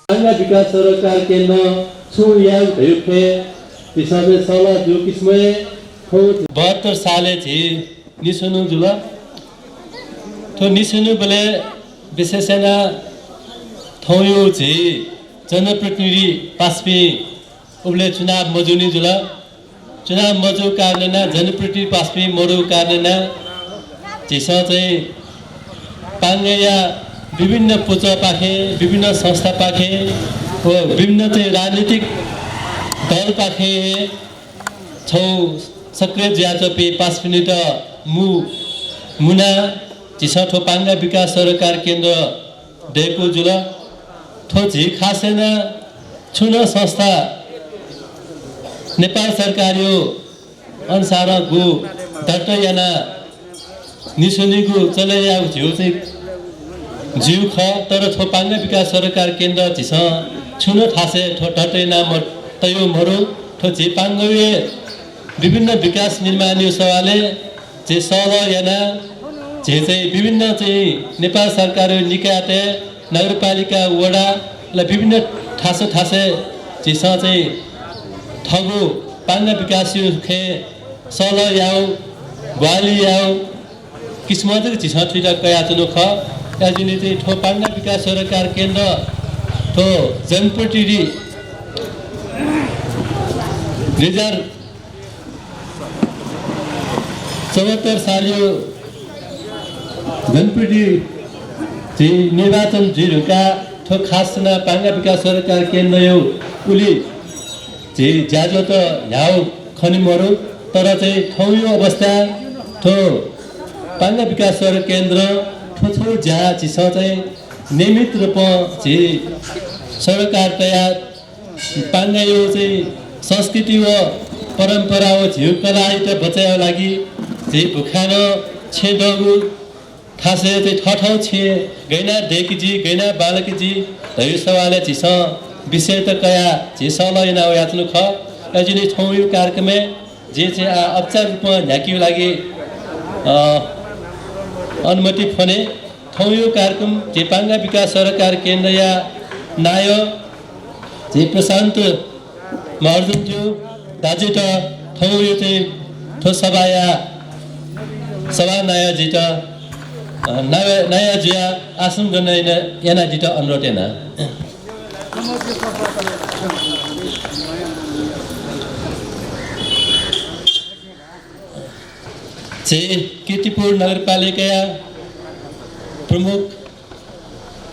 पांगा विकास सरकार केन्द्र छुयाउ धयुखे तिसमे सला जो किस्मे थो 72 साले छि निसुनु जुल तो निसुनु बले विशेषना थौयो छि जनप्रतिनिधि पास्पी उबले चुनाव मजुनी जुल चुनाव मजु कारणना जनप्रतिनिधि पास्पी मरु कारणना जिसा चाहिँ पाङ्गया विभिन्न पूजा पाखे विभिन्न संस्था पाखे विभिन्न चाहिँ राजनीतिक दल पाखे छौ सक्रिय ज्याचपी 5 मिनेट मुना जिसा ठो पाङ्गा विकास सरकार केन्द्र देको जुल ठो झि खासेना छुन संस्था नेपाल सरकारियो अनुसार गु दर्टयाना निसुनीको चलाइया झिउ चाहिँ जिउ ख तर ठो पाङ्गा विकास सरकार केन्द्र झिस छुन ठासे ठो डटैना तयो मरु ठो झि पाङ्गवे विभिन्न विकास निर्माण सभाले जे सह याना जे चाहिँ विभिन्न चाहिँ नेपाल सरकार निकायते नगरपालिका वडा ल विभिन्न ठासे झिस चाहिँ ठगु पाङ्गा विकास खे सल याउ ग्वाली याउ किस्मत झिस ठिटा कया चुनु ख याजुनी चाहिँ ठो पाङ्गा विकास सरकार केन्द्र ठो जनप्रतिनिधि 2074 सालियो जनप्रतिनिधि चाहिँ निर्वाचन जिरुका ठो खासना पाङ्गा विकास सरकार केन्द्र यो उली जे ज्याजो त याउ खनिमरु तर चाहिँ ठौयो अवस्था ठो पाङ्गा विकास सरकार केन्द्र ठोठो ज्या चिस चाहिँ नियमित रूपमा जे सरकार तया पाङ्गा यो चाहिँ संस्कृति व परम्परा व झिउ कलाइ त बचायो लागि जे भुखान छेदगु खासे चाहिँ ठठौ छे गैना देखिजी गैना बालकजी धैर्य सवाले चिस विषय त कया जे सलैना याच्नु ख याजुनी ठौयो कार्यक्रममा जे चाहिँ औपचारिक रूपमा ढाकियो लागि अनुमति फने ठौयो कार्यक्रम जे पाङ्गा विकास सरकार केन्द्र या नाय जे प्रशान्त महर्जनज्यू दाजु त ठौयो चाहिँ ठो सभाया सभा नाय जित नयाँ जिया आसन गर्न याना जित अनुरोध याना कीर्तिपुर नगरपालिका प्रमुख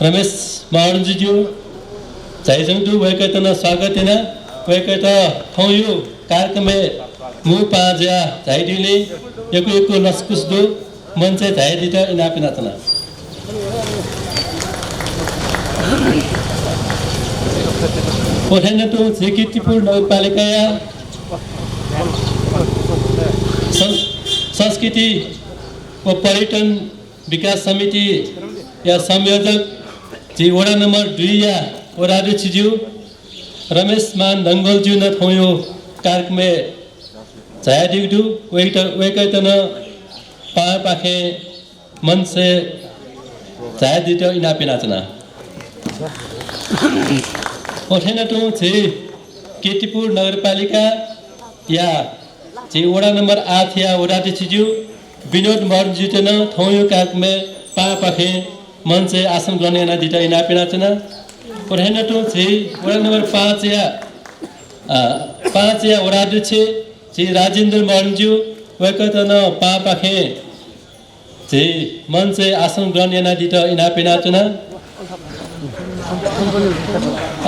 रमेश महर्जनज्यू झाइजङदु वैकैतन स्वागत हैन वैकैत खौयु कार्यक्रम मु पाजा झाइदिले एको लस्कुस दु मन चाहिँ झाइदित इनापिना तना ओठेन तो कीर्तिपुर नगरपालिका संस्कृति व पर्यटन विकास समिति या संयोजक जी वडा नंबर 2 या वडा अध्यक्षज्यू रमेश मान दंगलज्यू न थोयो कार्यक्रम में जायदिगदु वैकैतन पाखे मन से जायदित इनापिनाचना ओठेन तो कीर्तिपुर नगरपालिका या जी वडा नंबर 8 या वडा अध्यक्षज्यू विनोद महर्जन थौयो कार्यक्रम में पाखे मन से आसन ग्रहण न दिटा इनापिनाचना ओठेन तो वडा नंबर 5 या वडा अध्यक्ष श्री राजेन्द्र महर्जू वैकैतन पाखे जी मन से आसन ग्रहण न दिटा इनापिनाचना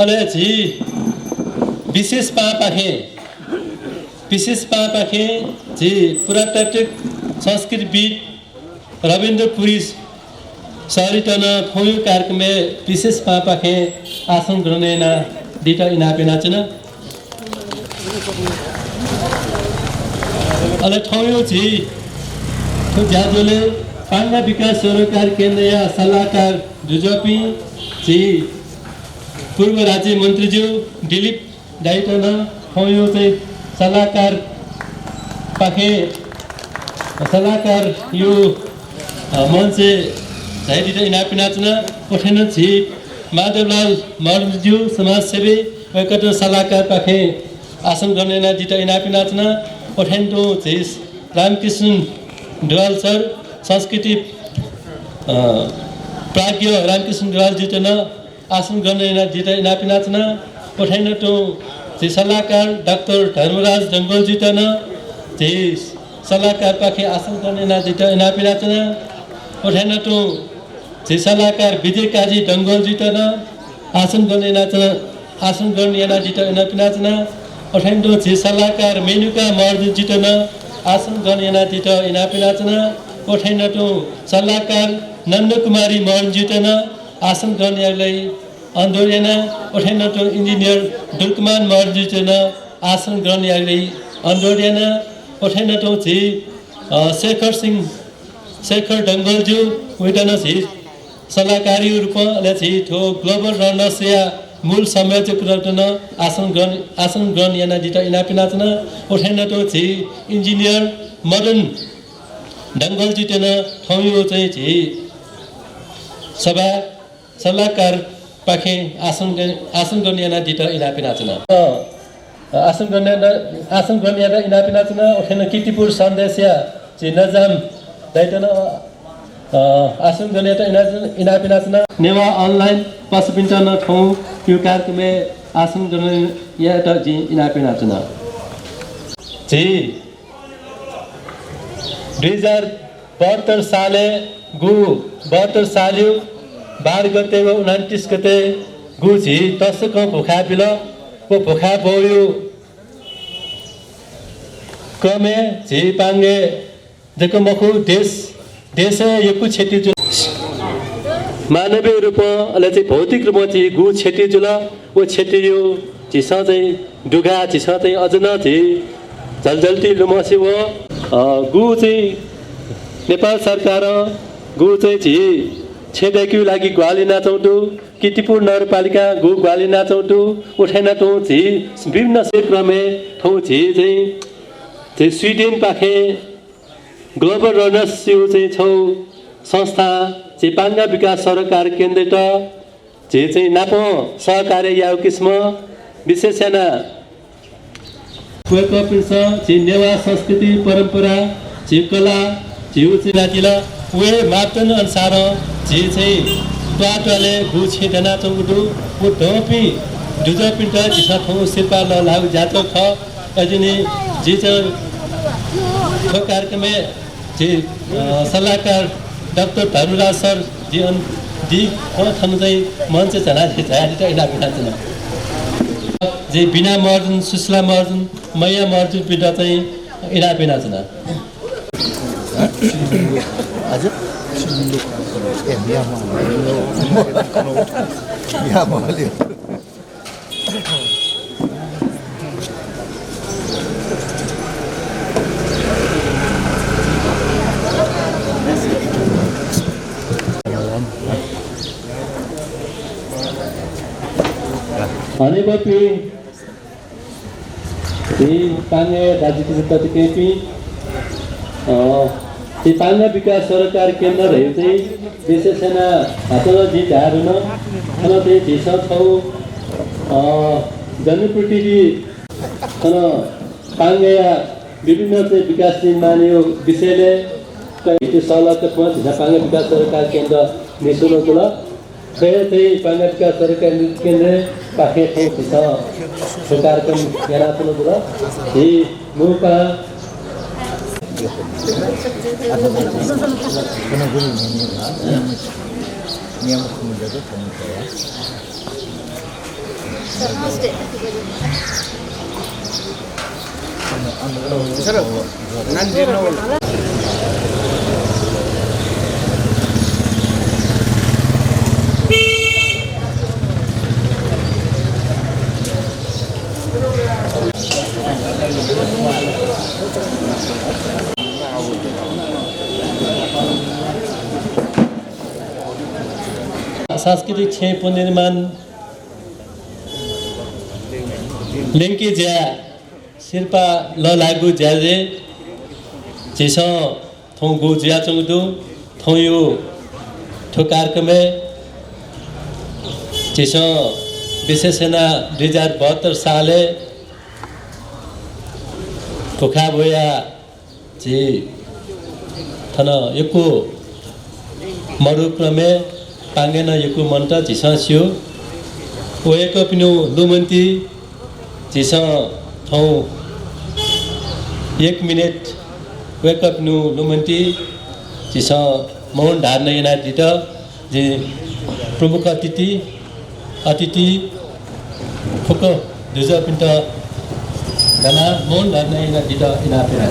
अले जी विशेष पाखे जी पुरातात्विक संस्कृतिविद रविन्द्र पुरी सरितन थौयो कार्यक्रम में विशेष पाखे आसन ग्रहण न दिटा इनापिनाचना अले थौयो जी तो ज्याजोले पाङ्गा विकास सरकार केन्द्र या सल्लाहकार जुजपी जी पूर्व राज्य मन्त्रीज्यू दिलीप दाइटन थौयो चाहिँ सल्लाहकार पाखे सल्लाहकार यो मन से झाइदित इनापिनाचना ओठेन छि माधवलाल मर्मज्यू समाजसेवी एकत्र सल्लाहकार पाखे आसन गर्ने जिता इनापी नाच्न ओठेन्टो झिस रामकृष्ण ढुवाल सर संस्कृति प्राज्ञ रामकृष्ण ढुवाल जितन आसन गर्ने जिता इनापी नाच्न ओठेन्टो झिस सल्लाहकार डाक्टर धर्मराज डङ्गोल जितन झिस सल्लाहकार पाखे आसन गर्ने जिता इनापी नाच्न ओठेन्टो झिस सल्लाहकार विजय काजी डङ्गोल जितन आसन गर्ने जिता इनापी नाच्न ओठेन्टो झिस सल्लाहकार मेनुका मर्दु जितन आसन गर्ने जिता इनापी नाच्न ओठेन्टो सल्लाहकार नन्दकुमारी मर्न जितन आसन गर्नेहरूलाई अन्दोलन ओठेन्टो इन्जिनियर दुर्कमान मर्न जितन आसन गर्नेहरूलाई अन्दोलन ओठेन्टो झि शेखर डङ्गोलज्यू उइटन झि सल्लाहकारी रूप छि ठो ग्लोबल रनर्स या मूल संयोजक रटन आसन गर्ने जिता इनापी नाच्न ओठेन्टो झि इन्जिनियर मदन डङ्गोल जितेन ठौँ चाहिँ झि सभा सल्लाहकार पाखे आसन गर्ने जिता इनापी नाच्न आसन गर्ने इनापी नाच्न ओठेन किर्तिपुर सन्देशिया झि नजाम दैटन आसन गर्ने इनापी नाच्न नेवा अनलाइन पशुपिन्टन ठाउँ यो कार्यक्रममा आसन गर्ने झि इनापी नाच्न झि 2072 साले गु 72 साल्यु 12 गते व 29 गते गु झि तसक भोखा बिल वो भोखा बोयो कमे झि पाङ्गे जको मखु देश यकु क्षति जुल मानवीय रूप अले चाहिँ भौतिक रूपमा चाहिँ गु क्षति जुल वो क्षति यो झिस चाहिँ डुगा झिस चाहिँ अझ न झि झलझल्टी लुमसी वो गु चाहिँ नेपाल सरकार गु चाहिँ झि छेदेक्यु लागि ग्वाली नाचौटु किर्तिपुर नगरपालिका गु ग्वाली नाचौटु उठेन टौ झि विभिन्न क्षेत्रमे ठौ झि चाहिँ स्विडेन पाखे ग्लोबल रनर्स चाहिँ छौ संस्था चाहिँ पाङ्गा विकास सरकार केन्द्र चाहिँ नापो सहकार्य याउ किस्म विशेषना नेवा संस्कृति परम्परा कला जिउचिरातिल वे मापदण्ड अनुसार चाहिँ टुवाले गु छेदना चौडु वो ढोपी दुजा पिन्ट जिसा थौ शिल्पा लागु जातो ख अजिने जी छ कार्यक्रम जी सल्लाहकार डाक्टर धर्मराज सर जी थन चाहिँ मन चाहिँ जना चाहिँ इलाका छैन जे बिना मर्जन सुस्ला मर्जन मैया मर्जन पिटा चाहिँ इना बिना छैन आज भनेपछि पाङ्गे दार्जिलिङ प्रतिकेपी पाङ्गा विकास सरकार केन्द्रहरू चाहिँ विशेषना हातल जी झारुन खन चाहिँ झिस छौ जनप्रतिनिधि खन पाङ्गा विभिन्न चाहिँ विकास निर्माण यो विषयले कहिले सल्लाहको झिसा पाङ्गा विकास सरकार केन्द्र निशुल्क ल चाहिँ पाङ्गा विकास सरकार केन्द्र पाखे ठाउँ झिसा कार्यक्रम यहाँ ल हि मुपा सांस्कृतिक क्षेत्र पुनर्निर्माण लिंकी ज्या शिल्पा ल लागु ज्याजे जेस थौ गु ज्या चंगदु थौ यो ठो कार्यक्रम चिसो विशेषण 2072 साले पोखा भोया ची थन यको मरुक्रमे पांगेन यको मन्त्र चिसो सियो ओएको पिनु लुमन्ती चिसो थौ 1 मिनेट वेकअप नु लुमन्ती चिसो मौन धार्न यना दित जे प्रमुख अतिथि फुक दुज पिन्ट गना मौन धार्न यना दित इना पेरा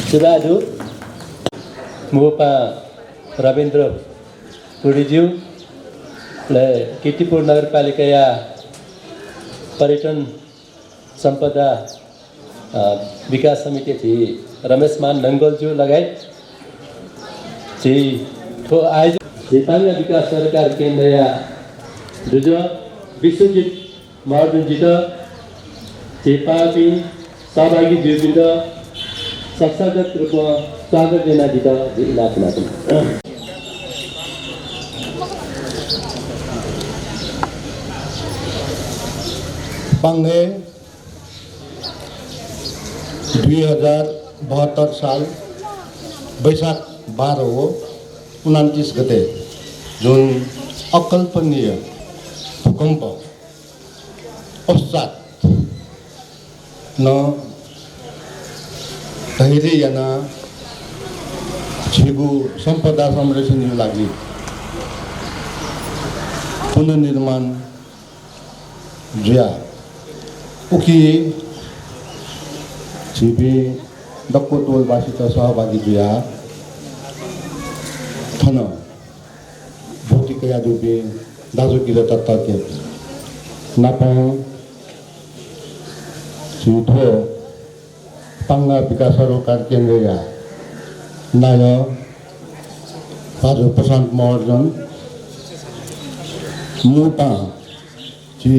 सुराजु मोपा रविन्द्र पुरीज्यू कीर्तिपुर नगरपालिका पर्यटन सम्पदा विकास समिति थी रमेश मान नंगोलज्यू लगायत थी थो आयोजक नेपाली विकास सरकार केन्द्र या जुज विश्वजित महर्जनजित चेपापी सहभागी ज्यूबिन्द संस्थागत रूपमा स्वागत देना दिता जिल्ला कुनाकुन पांगे 2072 साल वैशाख 12 हो 29 गते जुन अकल्पनीय भूकंप पश्चात न धैर्यजना छेगु सम्पदा संरक्षणको लागि पुनर्निर्माण जुया उकी छिबी दक्को टोलवासित सहभागी जुया थन भौतिक यादुबे दाजु किरा तत्के नापा छिथो पांगा विकास सरकार केन्द्र या नाय पाजो प्रशांत महर्जन मुपा जी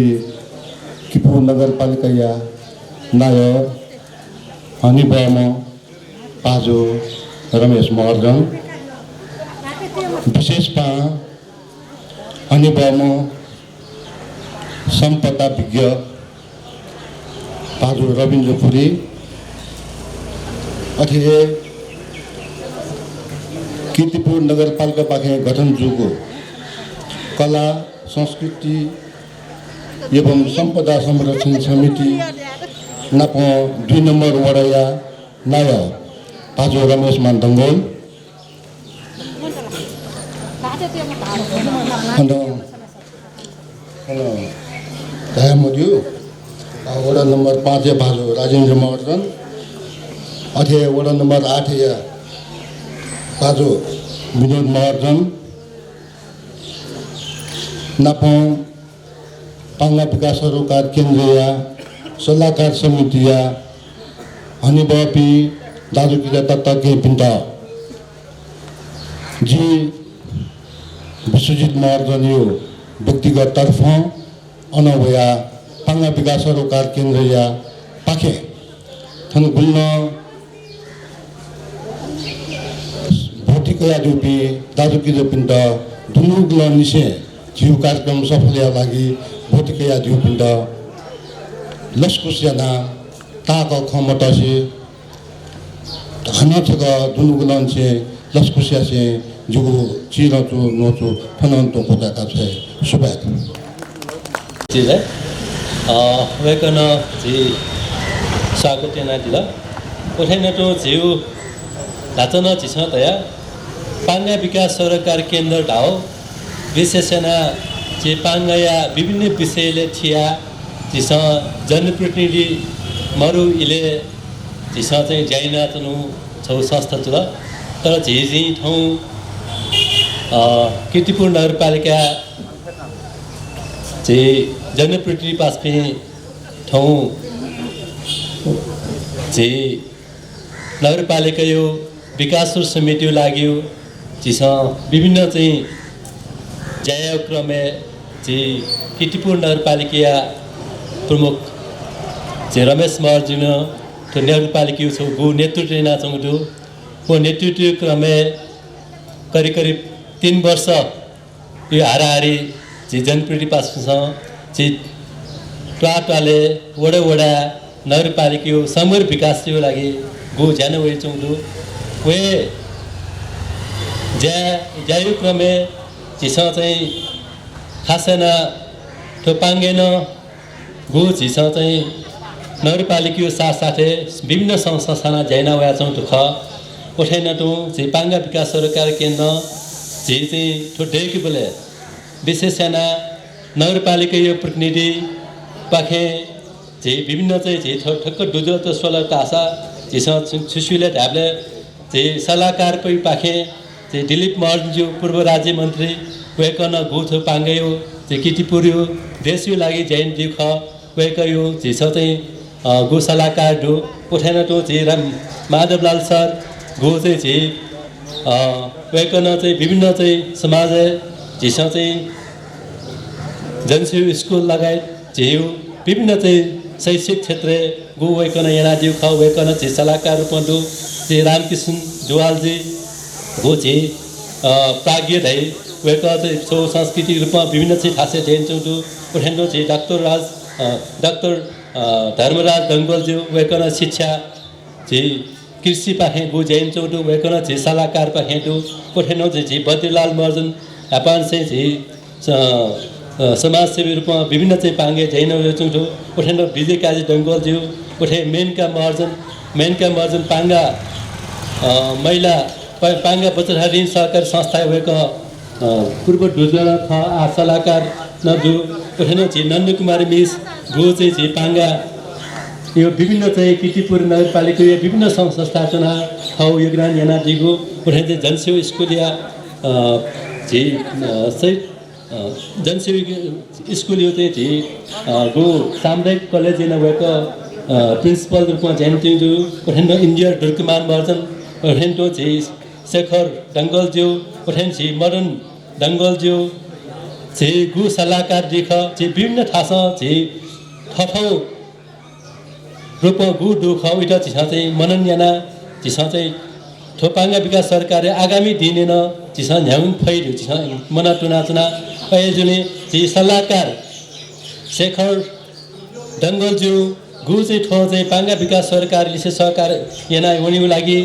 किपू नगरपालिका या नाय हनिबम पाजो रमेश महर्जन विशेष पा हनिबम सम्पदा विज्ञ पाजो रविन्द्र पुरी अथिले कीर्तिपुर नगरपालिका पाखे गठन जुगो कला संस्कृति एवं संपदा संरक्षण समिति नाप 2 नंबर वडया नाय पाजो रमेश मान दंगोल हेलो दया मोदियो वडा नंबर 5 पाजो राजेन्द्र महर्जन अथे वडा नंबर 8 या पाजो विनोद महर्जन नापो पांगा विकास सरकार केन्द्र या सल्लाहकार समिति या हनीबापी दाजु किजा तत्ता के पिंटा जी विश्वजित महर्जनियो व्यक्तिगत तर्फ अनवया पांगा विकास रोजगार केन्द्र या पाखे थन गुल्न भौतिक यादुपी दाजु किजा पिंटा दुनु गुल निसे जीव कार्यक्रम सफल या लागि भौतिक यादु पिंटा लस्कुस्याना ताका खमतासे खाना थका दुनु गुलन से लस्कुस्या से जुगु चिरचु नोचु फनन्तो कोताका छे सुबात जी है वेकन जी स्वागत ना दिला उठेन तो जीव धाचन चिछ तया पांगा विकास सरकार केन्द्र ढाओ विशेषना जे पांगाया विभिन्न विषयले थिया चिछ जनप्रतिनिधि मरु इले चिछ चाहिँ जाइना तनु छौ संस्था तुला तर झिझी ठाउँ कीर्तिपुर नगरपालिका चाहिँ जनप्रतिनिधि पासपे ठाउँ चाहिँ नगरपालिका यो विकास समिति लाग्यो चिस विभिन्न चाहिँ जाय क्रमे चाहिँ कीर्तिपुर नगरपालिका प्रमुख चाहिँ रमेश महर्जन तो नगरपालिका छौ गो नेतृत्व नाचौँ वो नेतृत्व क्रमे करीब करीब 3 वर्ष यो हाराहारी चाहिँ जनप्रतिनिधि पास चाहिँ टाटाले वडा वडा नगरपालिका समग्र विकास लागि गो ज्यान वे चौँदो वे ज्यायो क्रमे चिस चाहिँ खासैन ठोपाङ्गेन गो चिस चाहिँ नगरपालिका साथसाथै विभिन्न संस्थाना ज्याना वा चौँ ख उठेन तो चाहिँ पाङ्गा विकास सरकार केन्द्र चाहिँ ठोडेकी बोले विशेषना नगरपालिका यो प्रतिनिधि पाखे चाहिँ विभिन्न चाहिँ ठक्क डुजो तो 16 तासा चाहिँ सुशीले ढाबले चाहिँ सल्लाहकार कोही पाखे चाहिँ दिलीप महर्जनज्यू पूर्व राज्य मन्त्री वेकन गुथो पाङ्गयो चाहिँ कीर्तिपुर देशको लागि जैन दिख वेकयो चाहिँ गो सल्लाहकार डो उठेन तो चाहिँ माधवलाल सर गो चाहिँ वेकन चाहिँ विभिन्न चाहिँ समाज झिस चाहिँ जनसेवा स्कुल लगायत झिउ विभिन्न चाहिँ शैक्षिक क्षेत्र गो वेकन यनादिउ ख वेकन चाहिँ सल्लाहकार रूपमा डो चाहिँ रामकृष्ण जुवालजी गो चाहिँ प्राज्ञ धाइ वेक चाहिँ छौ सांस्कृतिक रूपमा विभिन्न चाहिँ खासे देन्छौँ डो उठेन चाहिँ डाक्टर धर्मराज दङ्गलज्यू वेकन शिक्षा चाहिँ कृषि पाखे गो जैन चौटो वेकन चाहिँ सल्लाहकार पाखे डो उठेन चाहिँ बद्रीलाल महर्जन हापान चाहिँ समाजसेवी रूपमा विभिन्न चाहिँ पाङ्गे जैन चौटो उठेन विजय काजी दङ्गलज्यू उठे मेनका महर्जन पाङ्गा महिला पाङ्गा बचत ऋण सहकारी संस्था वेक पूर्व डुजर ख सल्लाहकार नजु उठेन चाहिँ नन्दकुमारी मिस गो चाहिँ पाङ्गा यो विभिन्न चाहिँ कीर्तिपुर नगरपालिका विभिन्न संस्था चुना ठाउँ योगदान याना दिगो उठे चाहिँ जनसेवा स्कुल या चाहिँ जनसेवा स्कुल यो चाहिँ गो सामुदायिक कलेज याना भएको प्रिन्सिपल रूपमा जान्थ्यो उठेन इन्जिनियर ढुर्कमान महर्जन उठेन तो चाहिँ शेखर डङ्गलज्यू उठेन चाहिँ मदन डङ्गलज्यू चाहिँ गु सल्लाहकार देख चाहिँ विभिन्न ठास चाहिँ ठाउँ रूपमा गु दुख उठा चिसा चाहिँ मनन याना चिसा चाहिँ ठोपाङ्गा विकास सरकारले आगामी दिनेन चिसा न्याउन फैर्यो चिसा मना टुना जुने चाहिँ सल्लाहकार शेखर डङ्गलज्यू गु चाहिँ ठो चाहिँ पाङ्गा विकास सरकारले सहकार याना हुनेको लागि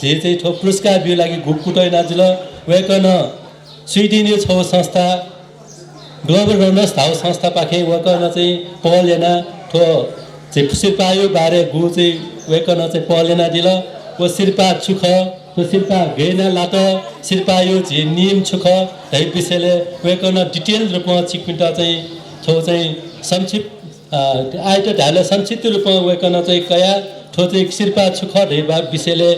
चाहिँ ठो पुरस्कार बिउ लागि घुकुटै नाजुल वेकन स्विडेनीय छौ संस्था ग्लोबल रनर्स धाउ संस्था पाखे वेकन चाहिँ पहल याना ठो चाहिँ शिल्पायो बारे गु चाहिँ वेकन चाहिँ पहलेना दिल वो शिल्पा छुख तो शिल्पा घेना लाट शिल्पायो चाहिँ नियम छुख धै विषयले वेकन डिटेल रूपमा चिकमिट चाहिँ छो चाहिँ संक्षिप्त आइट ढाले संक्षिप्त रूपमा वेकन चाहिँ कया ठो चाहिँ शिल्पा छुख धै विषयले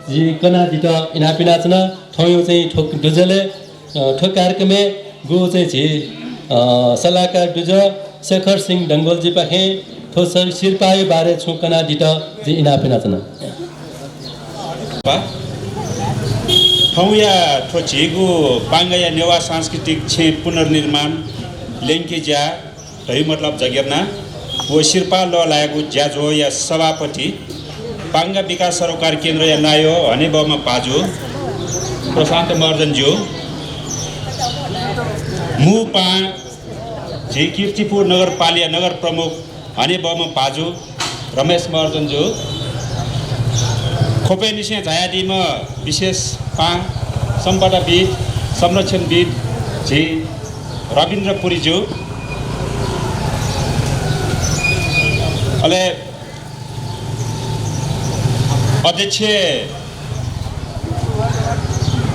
जी कना दिट इनापिना चना ठौँ चाहिँ ठोक डुजले ठोक कार्यक्रममा गु चाहिँ सल्लाहकार डुज शेखर सिंह डङ्गलजी पाखे थो शिरपायो बारे छुकना दिट जे इना पेनाचना ठाउँया थो झिगु पाङ्गया नेवा सांस्कृतिक छे पुनर्निर्माण लेङ्के ज्या धै मतलब जगेर्ना वो शिरपा ल लागेको ज्याजो या सभापति पाङ्गा विकास सरोकार केन्द्र या नायो हने बमा पाजु प्रशान्त मर्जनज्यू मु पा झी कीर्तिपुर नगरपालिका नगर प्रमुख हने बमा पाजु रमेश मर्जनज्यू खोपे निसे झायादीमा विशेष पा सम्पदाविद संरक्षणविद झी रविन्द्र पुरीज्यू अले अध्यक्ष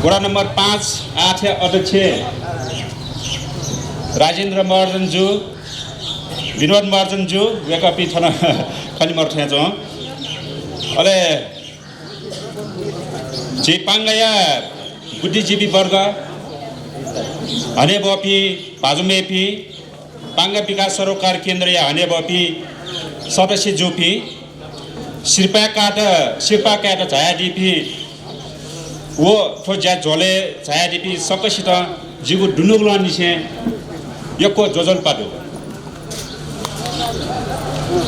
गोडा नम्बर 5-8 अध्यक्ष राजेन्द्र महर्जनज्यू विनोद महर्जनज्यू वेकपी थन खनि मर्थे छ अले जे पाङ्गया बुद्धिजीवी वर्ग हने बपी भाजुमेपी पाङ्गा विकास सरोकार केन्द्र या हने बपी सदस्य जोपी शिरपा काट झायादिपी वो थो ज्या झोले झायादिपी सकसित जिगु डुनुगुला निसे यको जोजल पादो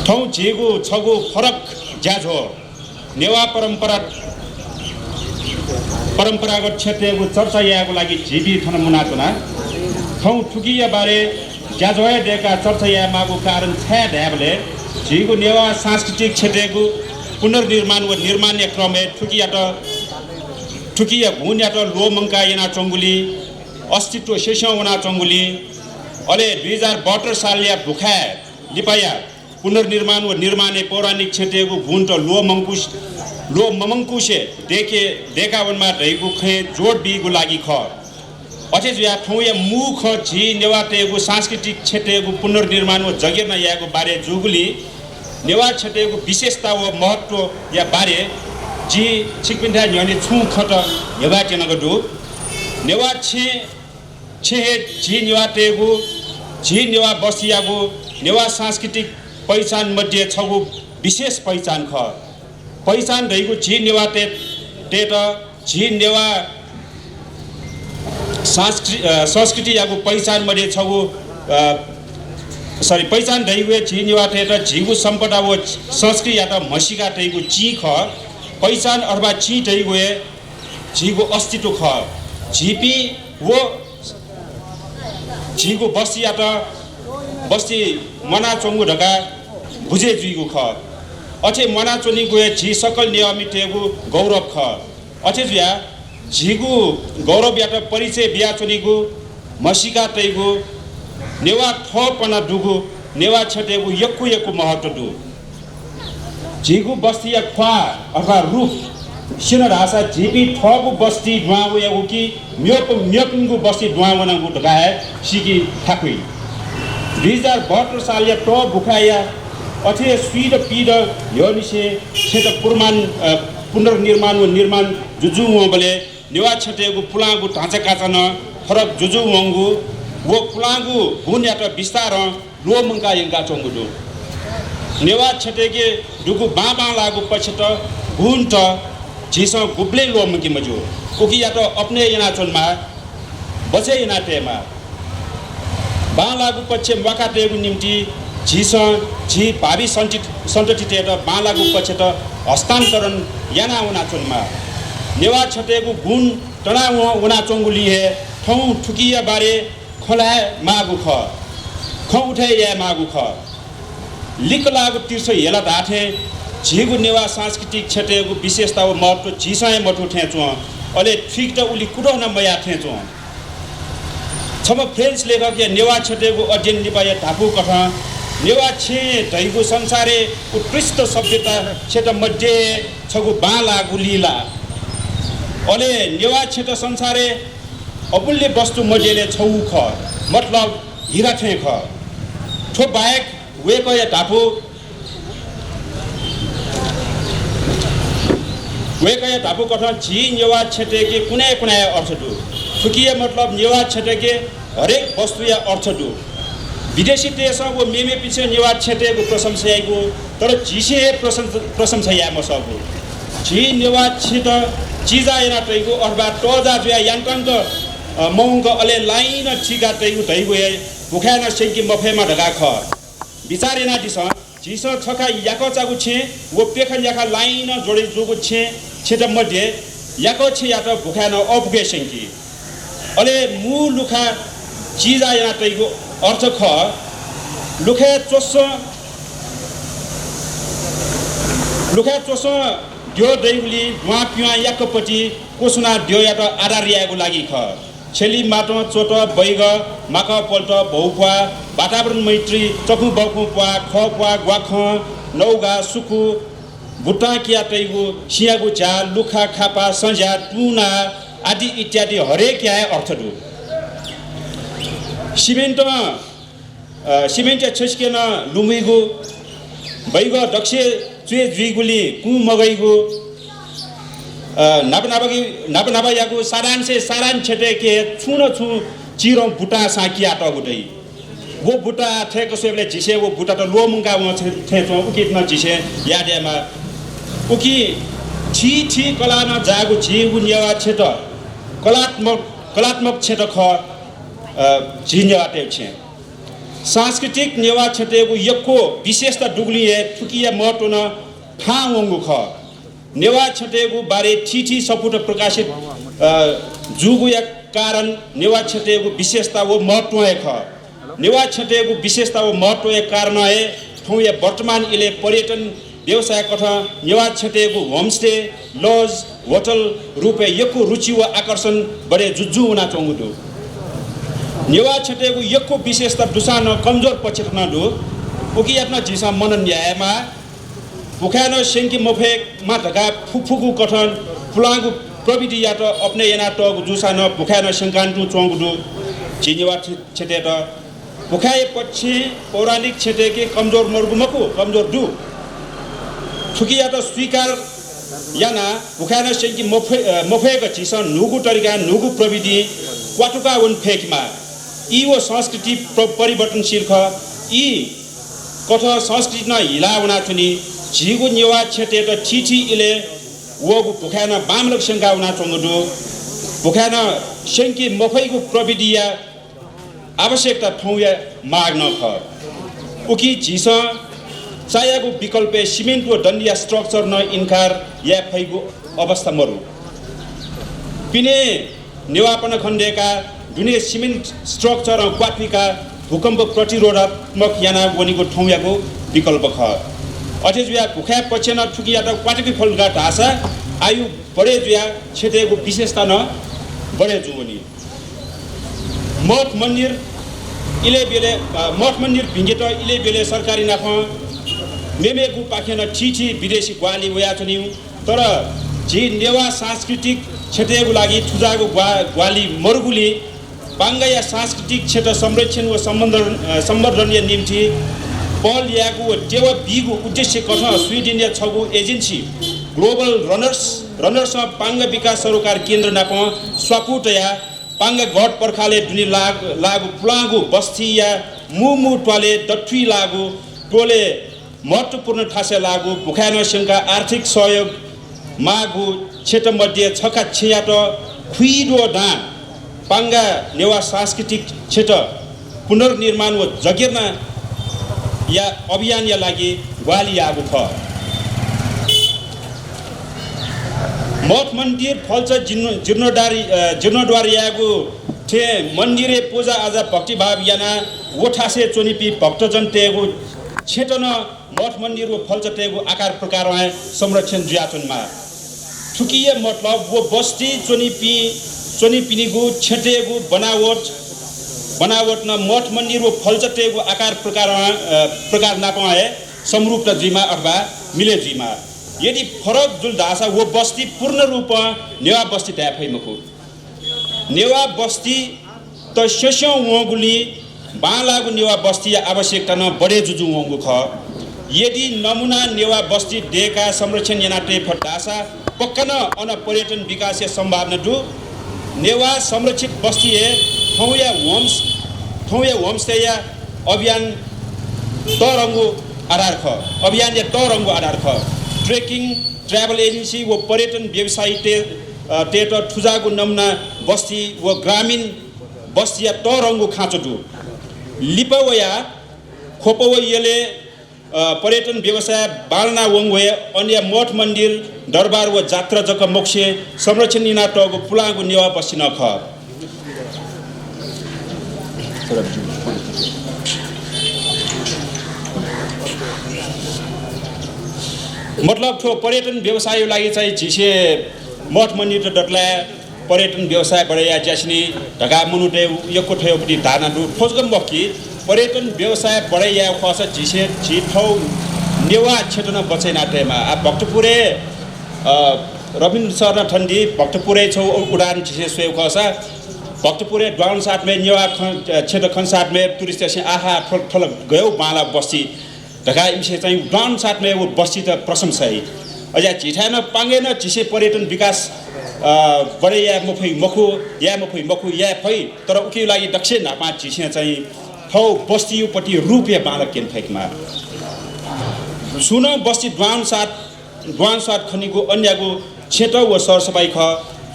ठौ जिगु छगु फरक ज्या झो नेवा परम्परागत क्षेत्रको चर्चा याको लागि जीवी थन मुनाचना ठौ ठुकिया बारे ज्या झोया देका चर्चा या मागु कारण छया ढ्याबले झिगु नेवा सांस्कृतिक क्षेत्रको पुनर्निर्माण व निर्माण क्रमे ठुकिया भुन्याट लोमङ्का यना चङ्गुली अस्तित्व शेष वना चङ्गुली अले 2072 साल या भुखा लिपाया पुनर्निर्माण व निर्माण पौराणिक क्षेत्रको भुन त लो ममङ्कुशे देखा वनमा ढैगु खे जोड बिगु लागि ख अझै या ठौया मुख झी नेवाटेको सांस्कृतिक क्षेत्रको पुनर्निर्माण व जगेर्ना याको बारे जुगुली नेवा क्षेत्रको विशेषता व महत्व या बारे जी छिकपिन्धा न्याने छु खट नेवा केनगडु नेवा छे झी नेवाटेको झी नेवा बस्तियाको नेवा सांस्कृतिक पहिचान मध्ये छगु विशेष पहिचान ख पहिचान दैगु झी नेवा टेट झी नेवा संस्कृति याको पहिचान मध्ये छगु पहिचान दैगु झी नेवा टेट झिगु सम्पदा व संस्कृति या त मसिका दैगु ची ख पहिचान अथवा ची दैगु झिगु अस्तित्व ख झिपी वो झिगु बस्ती या त बस्ती मना चोंगु ढका बुझे जुइगु ख अझै मना चोनी गए झी सकल नियमितको गौरव ख अझै जुया झिगु गौरव या त परिचय बिया चोनीगु मसिका तैगु नेवा थपना दुगु नेवा छटेगु यक्कु महत्व दु झिगु बस्ती या ख्वा अथवा रुख सिन रासा झिपी थगु बस्ती ढुवागु यागु कि म्यपंगु बस्ती ढुवागु ढगाए सिकी थाकुई 2072 साल या तो भुखाया अथे स्वीड पीड योनिसे क्षेत्र पुनर्निर्माण व निर्माण जुजु वबले नेवा छटेगु पुलागु ढाँचा काचन फरक जुजु वंगु वो पुलागु गुण या त विस्तार लो मंका यंगा चोंगु दु नेवा छटेगे दुगु बाबा लागु पछत गुण त झिस गुब्ले लो मंकी मजु कोकी या त अपने यना चोनमा बचे यना टेमा बा लागु पछ मका तेगु निम्ति झी भावी सन्तति टेट बा लागु पछ त हस्तान्तरण याना उना चोनमा नेवा छटेगु गुण तना उना चोंगुली हे ठौ ठुकिया बारे खोला मागु ख उठे या मागु ख लिक लागु तिर्स हेला दाथे झिगु नेवा सांस्कृतिक क्षेत्रको विशेषता व महत्व झिसय मठु ठेचो अले ठीक त उली कुडो न मया ठेचो छम फ्रेन्च लेखक या नेवा क्षेत्रको अध्ययन निपाया ढाकु कथा नेवा छे दैगु संसारे उत्कृष्ट सभ्यता क्षेत्र मध्ये छगु बाला गुलीला अले नेवा क्षेत्र संसारे अमूल्य वस्तु मध्येले छौ ख मतलब हीरा ठे ख ठो बाहेक वेक या ढापु कथा झी नेवा क्षेत्र के कुनै अर्थ दु ठुकिए मतलब नेवा क्षेत्र के हरेक वस्तु या अर्थ दु विदेशी देश वो मेमे पिछे नेवा क्षेत्र को प्रशंसा को तर जिसे प्रशंसा या मसको जी नेवा क्षेत्र चीजा एना तैको अथवा टोजा जुया यांकंग मौंग अले लाइन ठीका तैको दैगो भुखाना सेंकी मफेमा ढगा ख विचारेना दिस जिस छका याको चागु छे वो पेखन याका लाइन जोडे जोगु छे क्षेत्र मध्ये याको छे या त भुखाना अपुगे सेंकी अले मु लुखा चीजा एना तैको अर्थ ख लुखे चोसो त्यो दैगुली वा पिया याकपटी कोसुना त्यो या त आधार यागु लागि ख छेली माटो चोट बैग माका पल्ट भौफा वातावरण मैत्री चकु बकु पा ख पा ग्वाख नौगा सुकु भुट्टा किया तैगु सियागु झा लुखा खापा संज्या टुना आदि इत्यादि हरेक या अर्थ दु सिमेन्ट छस्केन लुमिगु बैग दक्षे चुए जुइगुली कु मगैगु नापनापा यागु सारान छेटे के छुन छु चिरो बुटा साकिया त गुदै वो बुटा थेको सेबले जिसे वो बुटा त लोमुंगा म थे तो उकित न जिसे यादेमा उकी छी कला न जागु जीगु नेवा छेट कलात्मक छेट ख जिन्या टे छे सांस्कृतिक नेवा छेटेगु यक्को विशेषता डुगलिए ठुकिया महत्व न ठाउँगु ख नेवा छटेगु बारे ठीठी सपुट प्रकाशित जुगु या कारण नेवा छटेगु विशेषता वो महत्व है ख नेवा छटेगु विशेषता वो महत्व है कारण है ठौ या वर्तमान इले पर्यटन व्यवसाय कथा नेवा छटेगु होमस्टे लज होटल रुपे यको रुचि व आकर्षण बडे जुजु हुना चंगुदु नेवा छटेगु यको विशेषता दुसान कमजोर पक्ष न दु उकी अपना जिसा मनन न्यायमा भुखानो सेंकी मफे मा ढका फुफुगु कथन फुलागु प्रविधि या त अपने एना त जुसान भुखानो संकान्तु चंगुदु जिनेवा छेटे त भुखाए पछि पौराणिक छेटे के कमजोर मर्गुमको कमजोर दु ठुकिया त स्वीकार याना भुखानो सेंकी मफे ग जिसा नुगु तरिका नुगु प्रविधि क्वाटुका वन फेकमा ई वो संस्कृति परिवर्तनशील ख ई कथा संस्कृति न हिलाउना छुनी झिगु नेवा छेटे त ठीठी इले वगु भुखाना बामलक संगाउना चंगुदु भुखाना सेंकी मफैगु प्रविधिया आवश्यकता ठौया माग्न ख उकी झिस चायागु विकल्प सिमेन्ट व दण्डिया स्ट्रक्चर न इनकार या फैगु अवस्था मरु पिने नेवापन खण्डेका दुने सिमेन्ट स्ट्रक्चर क्वाटविका भूकम्प प्रतिरोधात्मक याना वनिको ठौयागु विकल्प ख अझै जुया भुखा पछेन ठुकिया त क्वाटकी फलका ढासा आयु बडे जुया छेटेको विशेषता न बडे जुवनी मठ मन्दिर भिङ्गे त इले बेले सरकारी नाफ मेमेगु पाखेन ठीठी विदेशी ग्वाली वया छनि तर जे नेवा सांस्कृतिक क्षेत्रको लागि ठुजाको ग्वाली मरुगुली पाङ्गा या सांस्कृतिक क्षेत्र संरक्षण व सम्वर्धन निम्ति पहल यागु टेवा बिगु उद्देश्य कथा स्वीडन या छगु एजेन्सी ग्लोबल रनर्स पाङ्गा विकास सरोकार केन्द्र नाप स्वापुट या पाङ्गा गढ पर्खाले दुनी लागु पुलागु बस्ती या मुमु टोले दठुई लागु टोले महत्त्वपूर्ण ठासे लागु भुखानो संघका आर्थिक सहयोग मागु क्षेत्र मध्ये छका छियाट खुइडो दान पाङ्गा नेवा सांस्कृतिक क्षेत्र पुनर्निर्माण व जगेर्ना या अभियान या लागि ग्वाली आगु ख मठ मन्दिर फल्छ जीर्णोद्धार यागु थे मन्दिरे पूजा आजा भक्ति भाव याना ओठासे चोनिपी भक्तजन तेगु क्षेत्र मठ मन्दिर व फल्छ तेगु आकार प्रकार संरक्षण जुयाचनमा ठुकिए मतलब वो बस्ती चोनिपिनीगु क्षेत्रगु बनावट न मठ मन्दिर व फल्छ तेगु आकार प्रकार नापाए समरूप जिमा अथवा मिले जिमा यदि फरक जुल धासा वो बस्ती पूर्ण रूप नेवा बस्ती त्याफैमको नेवा बस्ती त शेषौं वगुली बालागु नेवा बस्ती आवश्यकता न बडे जुजु वंगु ख यदि नमुना नेवा बस्ती देका संरक्षण यनाटे फटासा पक्कन अन पर्यटन विकास सम्भावना दु नेवा संरक्षित बस्ती है ठौया होमस्टे या अभियान तरङ्गो आधार ख अभियान या तरङ्गो आधार ख ट्रेकिङ ट्राभल एजेन्सी व पर्यटन व्यवसायी टेट ठुजागु नमुना बस्ती व ग्रामीण बस्ती या तरङ्गो खाँचोटु लिपवया खोपवयले पर्यटन व्यवसाय बालना वंगवे अन्य मठ मन्दिर दरबार व जात्रा जक मोक्ष संरक्षण निना टगु पुलागु नेवा बस्ती नख मतलब ठो पर्यटन व्यवसाय लागि चाहिँ झिसे मठ मन्दिर डटला पर्यटन व्यवसाय बढाया ज्यास्नी ढका मुनुटे यको ठयोपटी धाना दु ठोसगम बक्की पर्यटन व्यवसाय बढाया खस झिसे झिठौ नेवा क्षेत्र बचै नाटेमा आ भक्तपुरे रविन्द्र सर ठण्डी भक्तपुरे छौ उडान झिसे सोय खसा भक्तपुरे ड्वाउन साथमे नेवा क्षेत्र खन साथमे टुरिस्ट से आहा ठल गयो बाला बस्ती ढका इमसे चाहिँ ड्वाउन साथमे वो बस्ती त प्रशंसा है अझ झिठामा पाङ्गेन झिसे पर्यटन विकास बढे या मफै मखु या फै तर उके लागि दक्ष नापा झिसे चाहिँ हौ बस्तीपट्टि रुपियाँ बालक केन फेकमा सुन बस्ती ड्वाउन साथ खनिको अन्यको क्षेत्र व सरसफाइ ख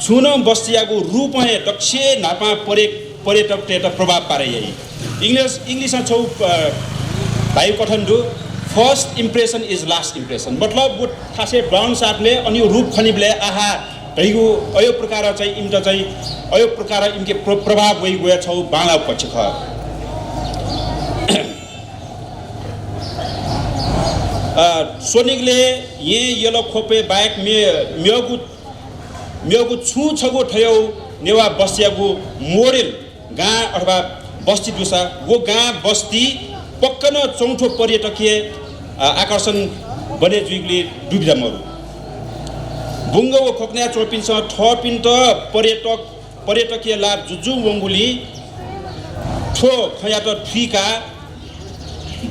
सुन बस्तीयाको रुपियाँ दक्ष नापा पर्यटक टेट प्रभाव पारे यही इंग्लिश छौ भाइ कठन दु first impression is last impression मतलब वो खासे ड्वाउन साथले अनि रूप खनिबले आहा तैगु अयो प्रकार चाहिँ इम्ट चाहिँ अयो प्रकार इनके प्रभाव गइ गयो छौ बाला पक्ष ख सोनिकले येलो खोपे बाइक मेगु छु छगो ठयो नेवा बस्तीयागु मोडेल गाँ अथवा बस्ती दुसा वो गाँ बस्ती पक्कन चौथो पर्यटकीय आकर्षण बने जुइगले डुबिरामरु बुङ्ग व खोक्न्या चोपिन्छ ठपिन्ट पर्यटकीय लाभ जुजु वंगुली ठो खयात ठिका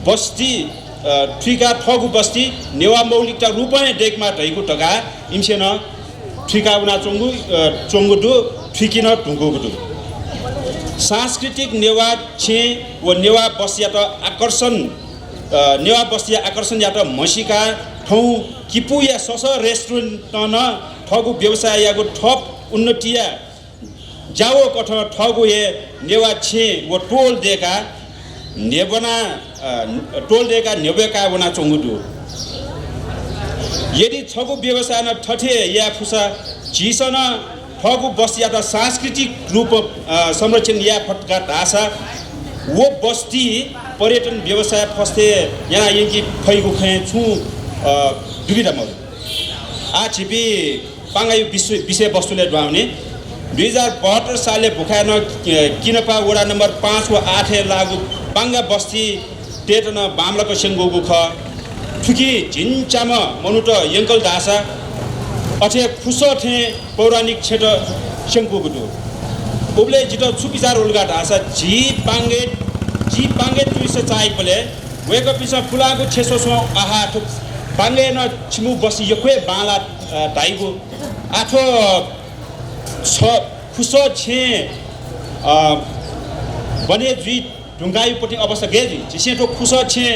बस्ती ठिका ठगु बस्ती नेवा मौलिकता रुपैयाँ डेकमा ढैगु टगा इमसेन ठिका उना चोङ्गुडु ठिकिन ढुङ्गुडु सांस्कृतिक नेवा छे व नेवा बस्ती आकर्षण या त मसिका ठौ किपु या सस रेस्टुरेन्ट न ठगु व्यवसाय यागु ठप उन्नतिया जाओ कठ ठगु ये नेवा छे व टोल देका नेबेका वना चोङ्गुडु यदि ठगु व्यवसाय न ठठे या फुसा झिसन ठगु बस्ती या त सांस्कृतिक रूप संरक्षण या फटका ढासा वो बस्ती पर्यटन व्यवसाय फस्थे यहाँ यंकी फैगु खे छु दुविधामरु आ छिपी पाङ्गायु विषय वस्तुले ढाउने 2072 सालले भुखान किनपा वडा नम्बर 5 व 8 लागु पाङ्गा बस्ती टेटन बामलको सेंगोगु ख ठुकी झिन्चाम मनुट यंकल ढासा अथे खुसो थे पौराणिक क्षेत्र सेंगोगु दु उबले जित छुपिजार उल्गा ढासा जी पाङ्गे तुइस चाइ पले वेको पिसा फुलागु छेसो सो आहा ठुक पाङ्गे न छिमु बसी यक्वे बाला टाइगु आठो छ खुसो छे बने जुइ ढुङ्गायुपट्टि अवस्था गेजी जिसेठो खुसो छे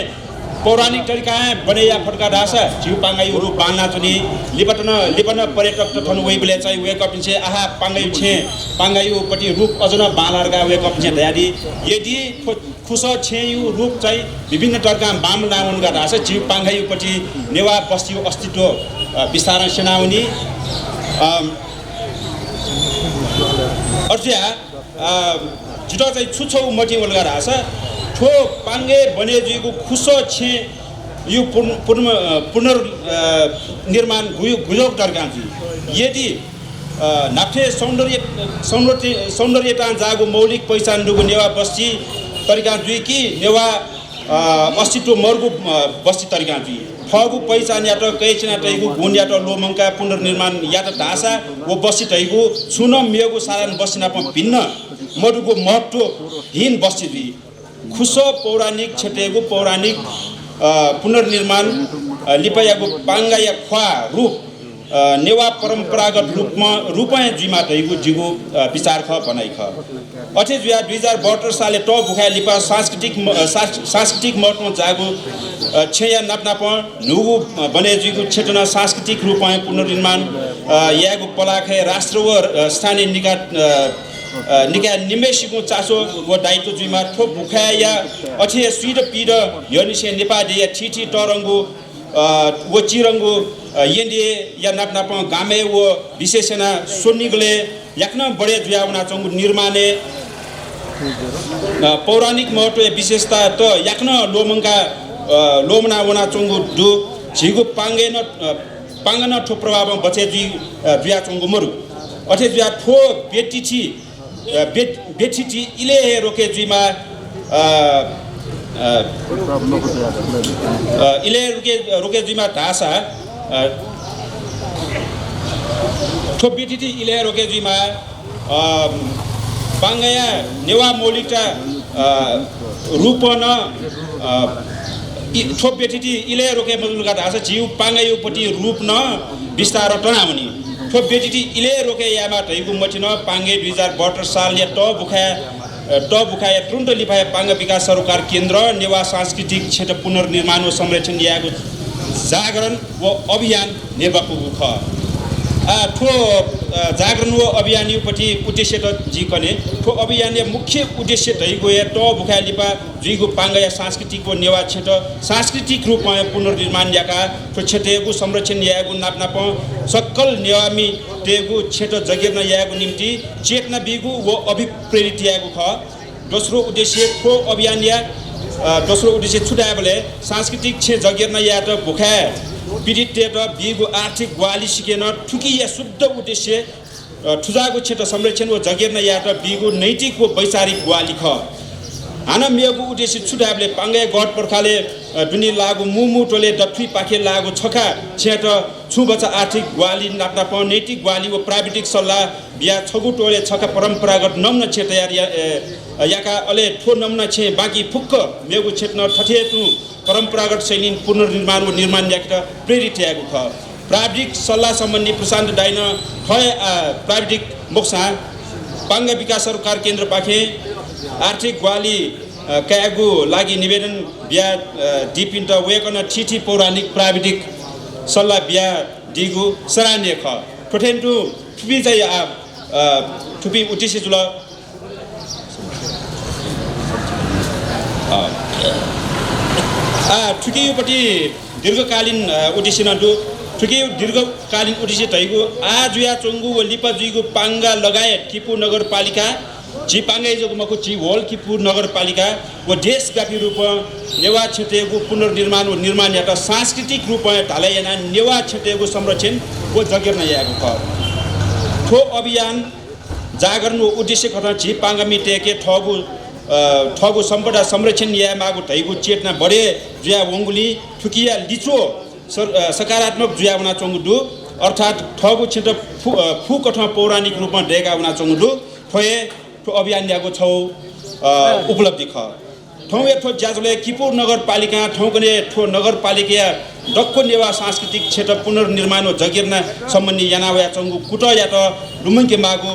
पौराणिक तरिका बने या फटका ढासा जिउ पाङ्गायु रु बालना चनि लिपन पर्यटक त थनु वेबले चाहिँ वेक अप छे आहा पाङ्गायु छे पाङ्गायुपट्टि रुप अझन बालरगा वेक अप छे दयादि यदि खुसो छे यु रुप चाहिँ विभिन्न तरिका बाम नाउनगा ढासा जिउ पाङ्गायुपट्टि नेवा बस्तीको अस्तित्व विस्तारण सेनाउनी अर्ज्या जितो चाहिँ छुछौ मटी वलगा ढासा ठो पाङ्गे बनेजुइको खुसो छे यो पुनर् निर्माण गुजोक टर्कान्छु यदि नाफे सौन्दर्यता जागो मौलिक पहिचान दुगु नेवा बस्ती तरिका जुइ कि नेवा अस्तित्व मर्गु बस्ती तरिका जुइ फगु पहिचान या त कैचना तैगु गुण या त लोमंका पुनर्निर्माण या त ढासा वो बस्ती तैगु सुन मेगु साधारण बस्ती नाप भिन्न मरुगु महत्व हीन बस्ती जुइ खुसो पौराणिक क्षेत्रको पौराणिक पुनर्निर्माण लिपायाको पाङ्गा या ख्वा रूप नेवा परम्परागत रूपमा जुइमा तैगु जिगु विचार ख बनाइ ख अथे जुया 2072 साले ट बुखाय लिपा सांस्कृतिक महत्व जागु छेया नापनाप नुगु बने जिगु क्षेत्रमा सांस्कृतिक रूपमा पुनर्निर्माण यागु पलाखे राष्ट्र व स्थानीय निकाय निमेषको चासो व दायित्व जुइमा ठो बुखाया अथे स्वीड पीड यनिसे नेपाली या ठिठी टरंगु व चिरंगु येंडे या नापनाप गामे व विशेषना सोनिगले याक्न बडे जुयाउना चंगु निर्माणे पौराणिक महत्व विशेषता त याक्न लोमना वना चंगु दु झिगु पांगन ठो प्रभाव बचे जुया चंगु मरु अथे जुया ठो बेटिटी इले रोके जुइमा इले रोके जुइमा ढासा ठो बेटिटी इले रोके जुइमा पांगया नेवा मौलिकता रूपन ठो बेटिटी इले रोके मजुलका ढासा जीव पांगयुपति रूप न विस्तार टनामनी ठो बेटिटी इले रोके यामा तैगु मठिन पांगे 2072 साल या ट बुखाया तुरन्त लिपाया पांग विकास सरकार केन्द्र नेवा सांस्कृतिक क्षेत्र पुनर्निर्माण व संरक्षण यागु जागरण व अभियान निर्वाहको ख ठो जागरण व अभियान युपति उद्देश्य त जिकने ठो अभियान मुख्य उद्देश्य दैगो या ट बुखाया लिपा जुइगु पांगया सांस्कृतिक व नेवा क्षेत्र सांस्कृतिक रूपमा पुनर्निर्माण याका ठो क्षेत्रको संरक्षण यागु नापनाप सक्कल नेवामी तेगु क्षेत्र जगेर्न यागु निम्ति चेतना बिगु व अभिप्रेरित यागु ख दोस्रो उद्देश्य ठो अभियान या दोस्रो उद्देश्य छुटाएबले सांस्कृतिक क्षेत्र जगेर्न या त बुखा पीडित र बिगु आर्थिक ग्वाली सिकेन ठुकी या शुद्ध उद्देश्य ठुजागु क्षेत्र संरक्षण व जगेर्न या त बिगु नैतिक व वैचारिक ग्वाली ख हाना मेगु उद्देश्य छुटाएबले पांगे गड पर्खाले दुनी लागु मुमु टोले दथुई पाखे लागु छका क्षेत्र छुबचा आर्थिक ग्वाली नाप्ना प नैतिक ग्वाली व प्राविधिक सल्लाह बिया छगु टोले छका परम्परागत नम्न क्षेत्र याका अले ठो नम्न छे बाँकी फुक्क मेगु क्षेत्र ठठेतु परम्परागत शैली पुनर्निर्माण व निर्माण याका प्रेरित यागु ख प्राविधिक सल्लाह सम्बन्धी प्रशान्त डाइन खय प्राविधिक मोक्सा पांग विकास सरकार केन्द्र पाखे आर्थिक ग्वाली कागु लागि निवेदन बिया दिपिन्ट वेकन ठिठी पौराणिक प्राविधिक सल्लाह बिया दिगु सराहनीय ख ठोठेन्टु ठुपी चाहिँ ठुपी उद्देश्य जुल ठुकीपट्टि दीर्घकालीन उद्देश्य नदु ठुकी दीर्घकालीन उद्देश्य तैगु आजुया चोंगु व लिपा जुइगु पांगा लगायत किपु नगरपालिका जी पांगे जो मको जी होल किपु नगरपालिका व देशव्यापी रूपमा नेवा क्षेत्रको पुनर्निर्माण व निर्माण याता सांस्कृतिक रूपमा ढालैना नेवा क्षेत्रको संरक्षण व जगेर्न याको ख ठो अभियान जागरण व उद्देश्य कथा जी पांगामी टेके ठगु सम्पदा संरक्षण या मागु तैगु चेतना बडे जुया वंगुली ठुकिया लिचो सकारात्मक जुया बना चंगुदु अर्थात ठगु क्षेत्र फु कथा पौराणिक रूपमा डेगा बना चंगुदु ठोए ठो अभियान यागु छौ उपलब्धि ख ठौ एठो ज्याजले किपुर नगरपालिका ठौकने ठो नगरपालिका दक्को नेवा सांस्कृतिक क्षेत्र पुनर्निर्माण व जगेर्ना सम्बन्धी यानावया चंगु कुट या त लुमंके मागु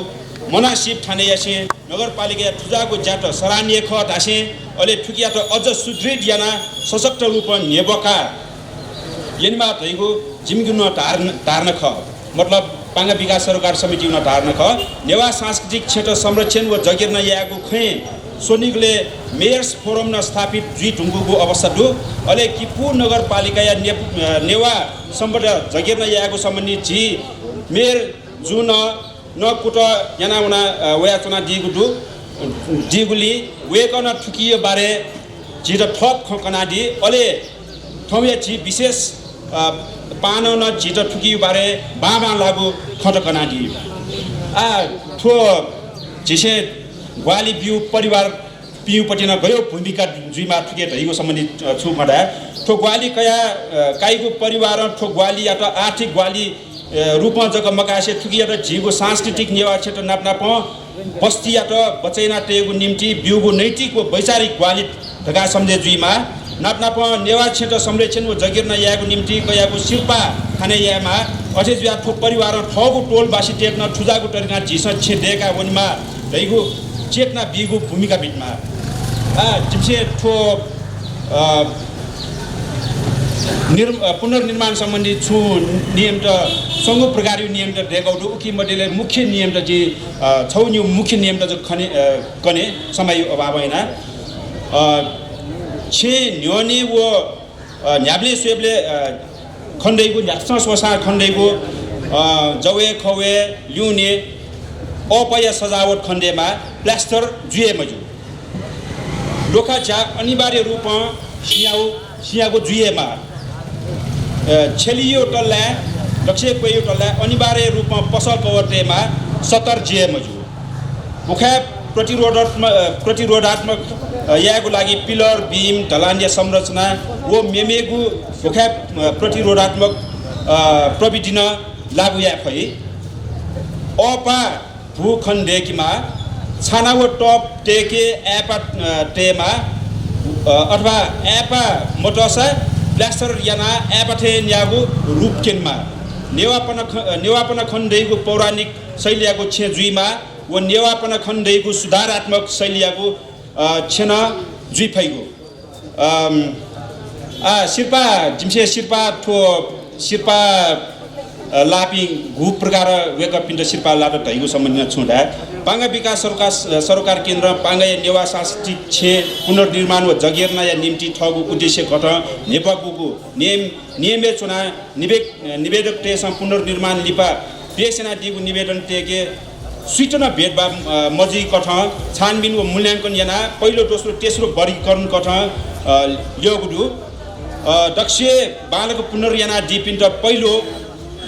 मनासिब ठाने यासे नगरपालिका ठुजाको ज्याट सराहनीय ख दासे अले ठुकिया त अझ सुदृढ याना सशक्त रूपमा नेबका यनमा तैगु जिमगिन तार्न ख मतलब पांगा विकास सरकार समिति उना तार्न ख नेवा सांस्कृतिक क्षेत्र संरक्षण व जगेर्न यागु खे सोनिगले मेयर्स फोरम न स्थापित जुइ ढुङ्गुको अवस्था दु अले किपु नगरपालिका या नेवा सम्पदा जगेर्न यागु सम्बन्धी जी मेयर जुन न कुट याना उना वया चना दिगु दु दिगुली वेकन ठुकियो बारे जी त ठप खकना दि अले ठौया जी विशेष पान न जी त ठुकियो बारे बाबा लागु खटकना दि ठो जिसे ग्वाली बिउ परिवार पिउपट्टि न गयो भूमिका जुइमा ठुके धइगो सम्बन्धी छु मडा ठो ग्वाली कया काइगु परिवार ठो ग्वाली या त आर्थिक ग्वाली रूपमा जग मकासे ठुकिया त जीवको सांस्कृतिक नेवा क्षेत्र नाप्ना प बस्ती या त बचैना तेगु निम्ति बिउगु नैतिक व वैचारिक ग्वाली ढका सम्झे जुइमा नाप्ना प नेवा क्षेत्र संरक्षण व जगेर्न यागु निम्ति कयागु शिल्पा खाने यामा अझै जुया ठो परिवार ठगु टोलबासी टेक्न ठुजागु टरिका झिस छेडेका वनमा दैगु चेतना बिगु भूमिका बिटमा जिम्से ठो पुनर्निर्माण सम्बन्धी छु नियम त सँगो प्रकार नियम त देखाउनु उकि मडेले मुख्य नियम त जी छौन्यु मुख्य नियम त खने कने समय अभाव हैन छे न्योने वो न्याब्ले स्वेबले खण्डेको न्यास्न सोसा खण्डेको जवे खवे ल्युने अपय सजावट खण्डेमा प्लास्टर जुए मजु लोखा चा अनिवार्य रूपमा सियाको जुएमा छेलियो टल्ला लक्ष्य कोयो टल्ला अनिवार्य रूपमा पसल कवर्तेमा 70 जे मजु मुखा प्रतिरोधात्मक याको लागि पिलर बीम ढलान्य संरचना वो मेमेगु मुखा प्रतिरोधात्मक प्रविधि न लागु या खै अपा भूखण्डेकीमा छानाको टप टेके एपा टेमा अथवा एपा मोटसा प्लास्टर याना एपाथे न्यागु रूपकेनमा नेवापन खण्डेको पौराणिक शैलीको छेजुइमा व नेवापन खण्डेको सुधारात्मक शैलीको छेन जुइफैगु शिर्पा जिम्से शिर्पा ठो शिर्पा लापी घु प्रकार वेक पिण्ड शिर्पा लाटो ढैगु सम्बन्धी छुँदा पाङ्गा विकास सरकार केन्द्र पाङ्गा नेवा सांस्कृतिक छे पुनर्निर्माण व जगेर्ना या निम्ति ठगु उद्देश्य गठ नेपालको नियमे चुना निवेदक टेसम पुनर्निर्माण लिपा पेसेना दिगु निवेदन टेके सूचना भेदभाव मजी कठ छानबिन व मूल्याङ्कन याना पहिलो दोस्रो तेस्रो वर्गीकरण कठ योगुडु दक्ष बालक पुनर्याना दिपिन्ट पहिलो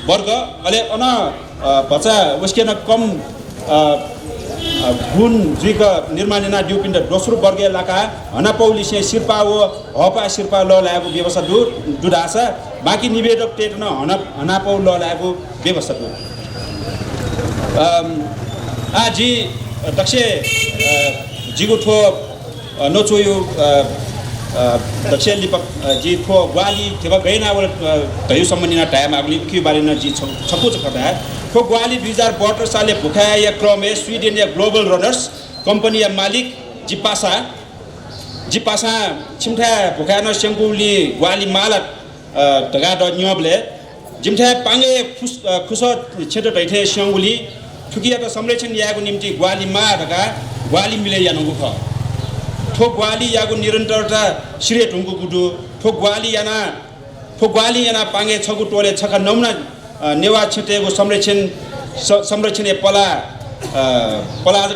वर्ग अले अन बच्चा उसके न कम गुण जुइक निर्माणना ड्युपिन्ट दोस्रो वर्ग लाका हना पौलिसे शिर्पा व हपा शिर्पा ल लागु व्यवस्था दुडास बाँकी निवेदक टेट न हना पौ ल लागु व्यवस्था दु जी दक्ष जिगु ठो नचोयो दक्ष लिपक जी ठो ग्वाली थेबा गैना व धयु सम्बन्धीना टाइम आगली कि बारेन जी छपु छकटा ठो ग्वाली 2012 सालले भुखाया या क्रमे स्विडेन या ग्लोबल रनर्स कम्पनी या मालिक जिपासा छिमठा भुखाया न सेंगुली ग्वाली माला ढगा द न्यबले जिमठा पांगे खुस क्षेत्र दैथे सेंगुली ठुकिया त संरक्षण याको निम्ति ग्वाली मा ढगा ग्वाली मिले यानुगु ख ठो ग्वाली याको निरन्तरता श्रेय ढुङ्गु गुडु ठो ग्वाली याना पांगे छगु टोले छका नौना नेवा क्षेत्रको संरक्षण पला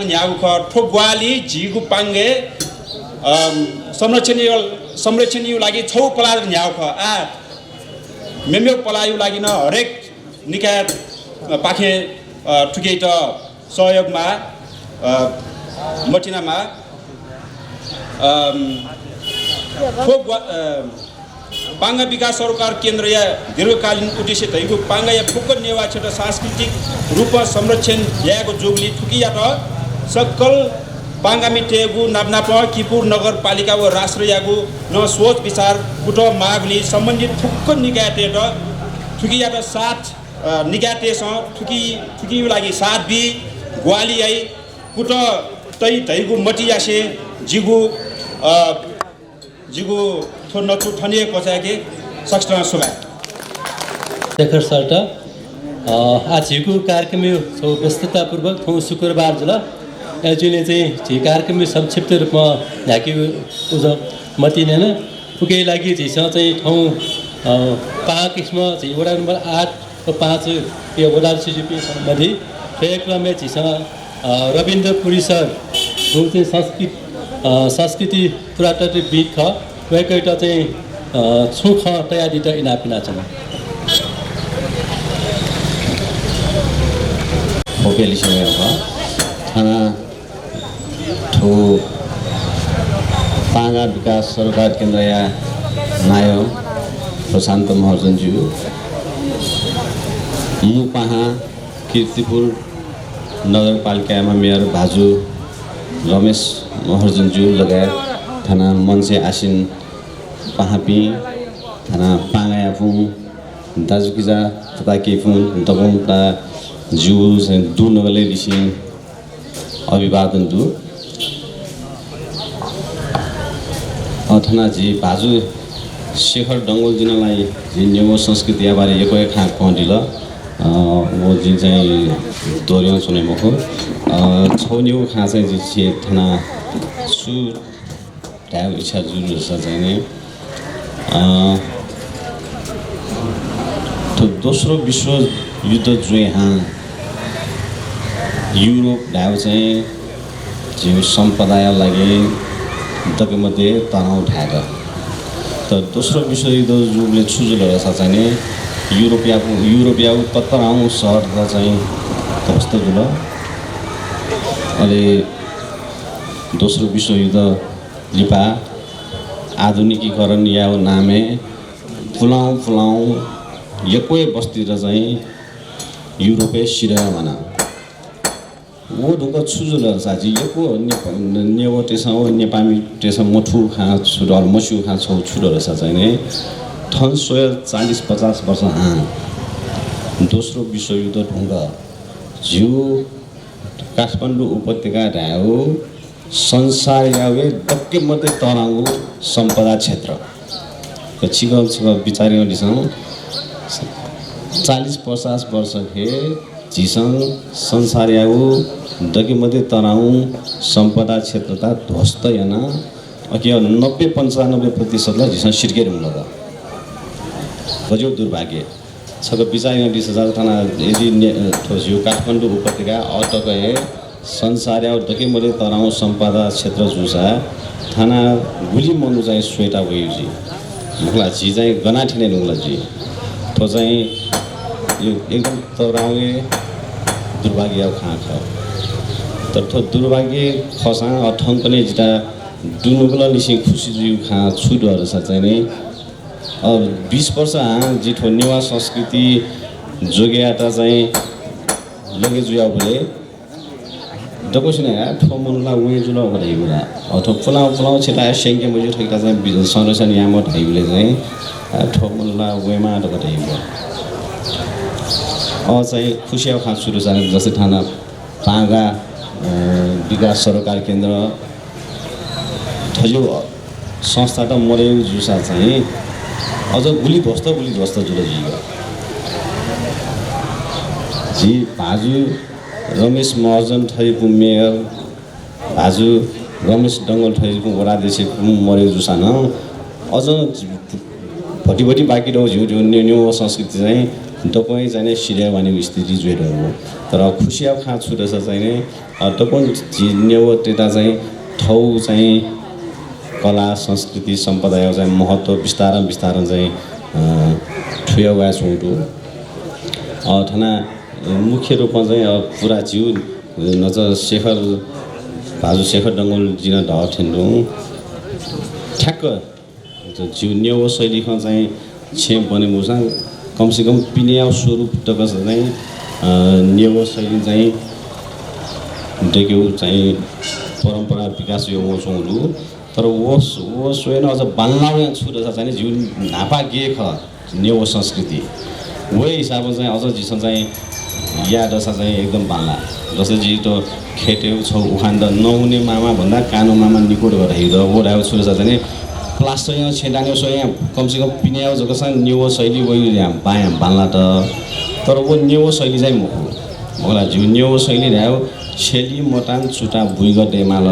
न्यागु ख ठो ग्वाली झिगु पांगे संरक्षण लागि छौ पला न्यागु ख मेम्यो पलायु लागि न हरेक निकाय पाखे ठुकै त सहयोगमा मटिनामा पाङ्गा विकास सरकार केन्द्र या दीर्घकालीन उद्देश्य दैगु पाङ्गा या फुक्क नेवा क्षेत्र सांस्कृतिक रूपमा संरक्षण याको जोगली ठुकिया त सक्कल पाङ्गा मिटेगु नापनाप किपुर नगरपालिका व राष्ट्र यागु न सोच विचार कुट मागली सम्बन्धित फुक्क निकाय टेट ठुकिया त साथ निकाय टेस ठुकी लागि साथ बी ग्वाली आई कुट तै दैगु मटियासे जिगु थो नचु ठनिए कोचाके सक्स्टना सुगा शेखर सर्ट आजको कार्यक्रम सो व्यस्ततापूर्वक थौ शुक्रबार जुल एजुले चाहिँ झि कार्यक्रम संक्षिप्त रूपमा झाकी उज मतिनेन उकै लागि झिसँग चाहिँ ठाउँ 5 किस्म झि वडा नम्बर 8 र 5 यो वडा सिजिपी सम्बन्धी कार्यक्रममा झिसँग रविन्द्र पुरी सर जो चाहिँ संस्कृति पुरातात्विक ख वेकैटा चाहिँ छुख तयारी त इनापिना छन् ओकेली समय हो थाना ठो पाङ्गा विकास सरकार केन्द्र या नायो प्रशान्त महर्जनज्यू मु पहा कीर्तिपुर नगरपालिकामा मेयर भाजु रमेश महर्जनज्यू लगायत थाना मनसे आसिन पहापी थाना पाङ्गायापुङ दाजुकिजा तथा केफुन दगौंता जिउ दु नगले दिसिङ अभिवादन दु अथना जी बाजु शेखर डङ्गोल जिनलाई जी न्यू संस्कृति बारे एकै खा कन्डिल वो जी चाहिँ दोर्याउँ सुने मखो छौन्यौ खा चाहिँ जी छे थना सु ढाउ इच्छा जुरु चाहिँ नै तो दोस्रो विश्व युद्ध जुए हाँ युरोप ढाउ चाहिँ जीव सम्पदाय लागि दगमध्ये तनाव ढाका त दोस्रो विश्व युद्ध जुले छुजुल रहेछ चाहिँ युरोपिया तत्तराउँ सहर चाहिँ कस्तो जुल अहिले दोस्रो विश्व युद्ध लिपा आधुनिकीकरण या नामे फुलाउँ एकै बस्ती र चाहिँ युरोपे सिरया माना वो ढुङ्गा छुजुल साजी एको नेवा टेसँग नेपामी टेसँग मठु खा छुडल मसु खा छौ छुडल रहेछ चाहिँ नि ठन 40-50 वर्ष दोस्रो विश्व युद्ध ढुङ्गा जिउ काठमाडौँ उपत्यका ढाउ संसार यावे दक्के मात्रै तराउ सम्पदा क्षेत्र छिगल विचारिदिसँग 40-50 वर्ष खे झिसँग संसार याउ दक्के मात्रै तराउ सम्पदा क्षेत्रता ध्वस्त याना अकि 90-95% ला झिसँग सिर्केर हुँदा गजो दुर्भाग्य छक विचारिन 20,000 थाना यदि ठोसियो काठमाडौँ उपत्यका अटके संसार याउ दक्के मात्रै तराउ सम्पदा क्षेत्र जुसा थाना गुली मनु चाहिँ स्वेटा भइजी मुखला जी चाहिँ गना ठिने नुला जी तो चाहिँ यो एकदम तराउे दुर्भाग्य खा तर थो दुर्भाग्य खसा अठन पनि जिता दुनुगला निसिङ खुसी जिउ खा छुडहरु छ चाहिँ नै अब 20 वर्ष जिठो नेवा संस्कृति जोगेटा चाहिँ लगे जुया बोले दकोसिने ठोमनला वे जुल भइगुरा अथवा फुलाउ छेटा सेंगे मजु ठैका चाहिँ संरक्षण याम ढाइले चाहिँ ठोमनला वेमा ढाइगुरा चाहिँ खुसिया खा सुरु छ जस्तै थाना पागा विकास सरकार केन्द्र थजो संस्था त मरेउ जुसा चाहिँ अझ गुली ध्वस्त जुल जी भाजु रमेश महर्जन ठैको मेयर भाजु रमेश डङ्गल ठैको वडाध्यक्ष मरेउ जुसा न अझ भटी बाँकी रह्यो झिउ न्यू संस्कृति चाहिँ तपाईँ चाहिँ सिरिया भनेको स्थिति जोइरो हो तर खुसिया खा छुटेछ चाहिँ तपाईँ न्यू टेटा चाहिँ ठाउँ चाहिँ कला संस्कृति सम्पदाय चाहिँ महत्त्व विस्तार चाहिँ ठुया गए छौटु थाना मुख्य रूपमा चाहिँ पुरा जिउ नज भाजु शेखर डङ्गोल जिन ढ ठेन्डु ठ्याक्क जिउ न्यू शैलीमा चाहिँ छेप बनेको छ कमसेकम पिनिया स्वरूप तक चाहिँ न्यू शैली चाहिँ देख्यो चाहिँ परम्परा विकास यो छौँहरू तर वो स्वयं अझ बाल्लाउ छुटेछ चाहिँ जिउ नापा गे ख न्यू संस्कृति वही हिसाबमा चाहिँ अझ जिसन चाहिँ याद छ चाहिँ एकदम बाल्ला जस्तै जी त खेट्यौ छौ उखान त नहुने मामा भन्दा कानो मामा निकोट गरेर हिँड्दा ओडाउ छुटेछ चाहिँ प्लास्टर छेडाने सो यहाँ कमसेकम पिन्याउ जगसँग न्यू शैली वही यहाँ पाएँ बाल्ला त तर वो न्यू शैली चाहिँ मुखला जिउ न्यू शैली रह्यो छेली मटान चुटा भुइग डेमाल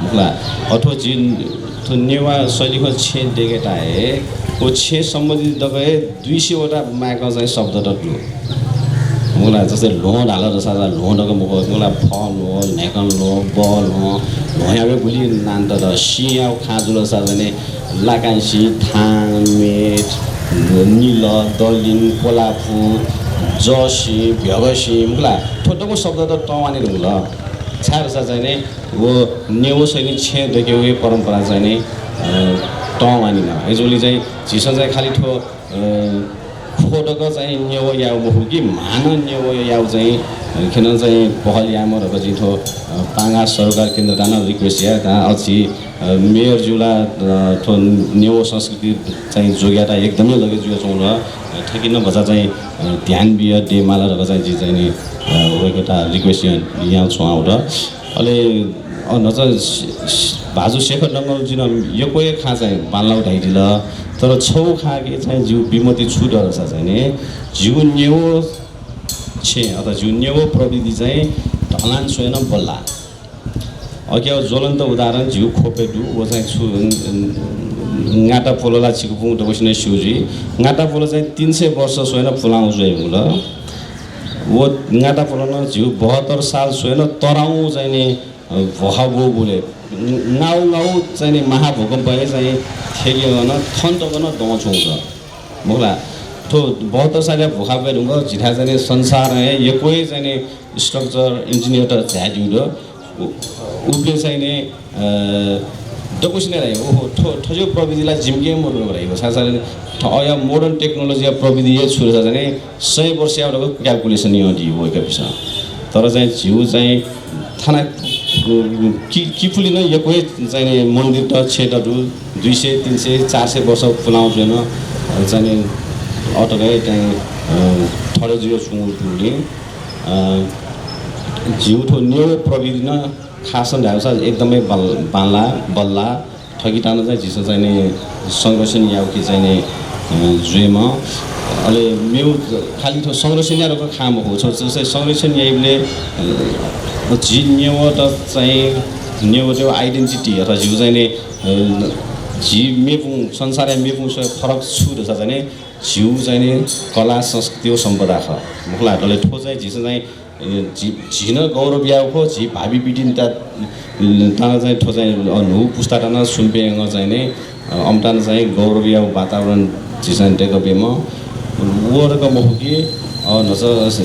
मुखला अथवा जी तो नेवा शैलीको छे डेगेटा है वो छे सम्बन्धित दगए 200 वटा माका चाहिँ शब्द टक्लु मुखला जस्तै लो ढाल र सादा लो डको मुखला फल हो नेकल हो बल हो लोयाको गुली नान्त र सिया खाजुल साजने लाकांसी थाङ मेट नील दलिन कोलाफु जसी भ्यगसी मुखला ठोटको शब्द त टवानेर होला छार चाहिँ नै वो न्यू शैली छे देख्यो परम्परा चाहिँ नै टवानी न एजोली चाहिँ झिसन चाहिँ खाली ठो खोटको चाहिँ न्यू याउ मुखु कि मान न्यू याउ चाहिँ किन चाहिँ पहल यामरहरु जिठो पाङा सरकार केन्द्र दाना रिक्वेस्ट या ता अछि मेयर जुला थो नेओ संस्कृति चाहिँ जोग्याटा एकदमै लगे जुया छौँ र ठकिन बजा चाहिँ ध्यान बिया डे माला र चाहिँ जी चाहिँ नि वेकटा रिक्वेस्ट यहाँ छौँ आउट अले नच भाजु शेखर डङ्गल जिन यो कोही खा चाहिँ बाल्ला उठाइदिल तर छौ खाके चाहिँ जिउ बिमती छुट रहेछ चाहिँ नि जिउ नेओ छे अथवा जिउ नेओ प्रविधि चाहिँ ढलान छोएन बल्ला अघि अब ज्वलन्त उदाहरण जिउ खोपेडु वो चाहिँ गाटा पोलोला छिकुपुङ डबसिने सिउजी गाटा पोलो चाहिँ 300 वर्ष सोएन फुलाउँ जोइ ल वो गाटा पोलो न जिउ 72 साल सोएन तराउ चाहिँ नि भहाबो बोले नाउ नाउ चाहिँ नि महाभूकम्प चाहिँ थेगिन थन्तगन दछौँ मोला तो 72 साल भूकम्प ढुङ्ग झिठा चाहिँ संसार है यो कोही चाहिँ नि स्ट्रक्चर इन्जिनियर त झ्याड्यु उसले चाहिँ नि डकुसिने रहेको ओहो ठजो प्रविधिलाई जिम्के मर्नु रहेको साथसाथै अया मोडर्न टेक्नोलोजी या प्रविधि यो छुर छ भने 100 वर्ष एउटा क्याल्कुलेसन यो दियो एक पिस तर चाहिँ जिउ चाहिँ थाना किफुली न यो कोही चाहिँ नि मन्दिर त छेटहरु 200 300 400 वर्ष फुलाउँछ हैन चाहिँ अटोकै चाहिँ ठडो जियो छुङुले जिउ ठो न्यू प्रविधि न खासन ढाउसा एकदमै बल्ला ठगिटान चाहिँ झिसो चाहिँ नि संरक्षण याउकी चाहिँ नि जुएमा अहिले मेउ खाली ठो संरक्षण याको खाम हो छ जस्तै संरक्षण याइले जि न्यू त चाहिँ न्यू त्यो आइडेन्टिटी अथवा जिउ चाहिँ नि जि मेपुङ संसार मेपुङ फरक छु रहेछ चाहिँ जिउ चाहिँ नि कला संस्कृति सम्पदा ख मुखलाटले ठो चाहिँ झिसो चाहिँ झिन गौरव याउको झि भावी पिटिन त ताना चाहिँ ठो चाहिँ नु पुस्ताटाना सुम्पेङ चाहिँ नि अम्टान चाहिँ गौरव याउ वातावरण झिसन टेकबेम वरक महुकी नच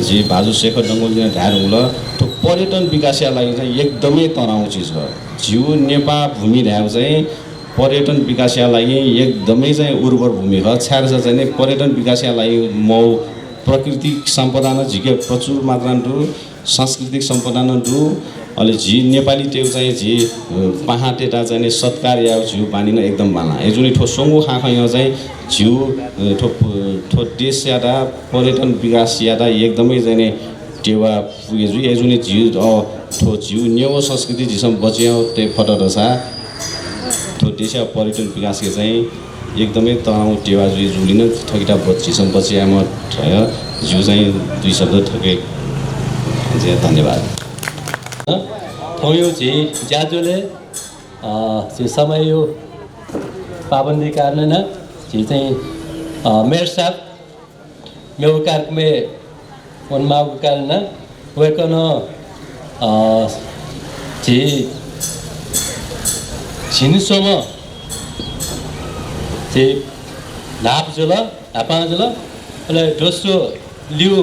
झि भाजु शेखर डङ्गोल जिना ढारुङ ल ठो पर्यटन विकासका लागि चाहिँ एकदमै तराउ चिज हो जिउ नेपाल भूमि ढाउ चाहिँ पर्यटन विकासका लागि एकदमै चाहिँ उर्वर भूमि हो छ्यार चाहिँ नि पर्यटन विकासका लागि मौ प्राकृतिक सम्पदा न झिके प्रचुर मात्रामा सांस्कृतिक सम्पदा न दु अहिले झि नेपाली टेउ चाहिँ झि पहाटेटा चाहिँ नि सत्कार या झिउ पानी न एकदम बाला एजुनी ठो सोंगो खाखा यहाँ चाहिँ झिउ ठो देश यादा पर्यटन विकास यादा एकदमै चाहिँ नि टेवा पुगे जु एजुनी झिउ ठो झिउ नेओ संस्कृति झिसम बच्यो ते फटरसा ठो देश पर्यटन विकास के चाहिँ एकदमै तराउ टेवा जुइ जुलिन ठगिटा बच्चीसम्म बचियामा जिउ चाहिँ 2 शब्द ठगे धन्यवाद थौयो झि ज्याजुले झि समय यो पाबन्दी कारण न झि चाहिँ मेयर साहब मेरो कार्यक्रमे वनमाको कारण वेकन झि झिनसोम झि नाप जुल हापा जुल अहिले दोस्रो लिउ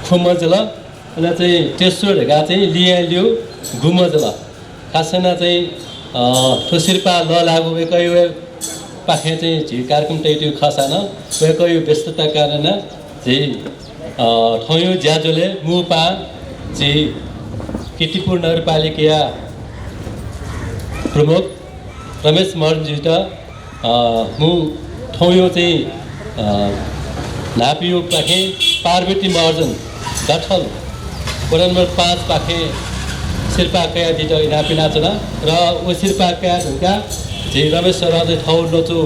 खुम जुल अहिले चाहिँ तेस्रो ढेका चाहिँ लिया लिउ घुम जुल खासना चाहिँ ठोसिरपा ल लागु वेकै वे पाखे चाहिँ झि कार्यक्रम टैटु खसान वेकै व्यस्तता कारण झि ठौयो ज्याजोले मुपा झि किर्तिपुर नगरपालिका प्रमुख रमेश महर्जीट मु ठौयो चाहिँ नापियो पाखे पार्वती महर्जन गठल वडा नम्बर 5 पाखे शिल्पा कया दिट नापि नाचना र ओ शिल्पा कया ढुका झि रमेश सरले ठौर नचो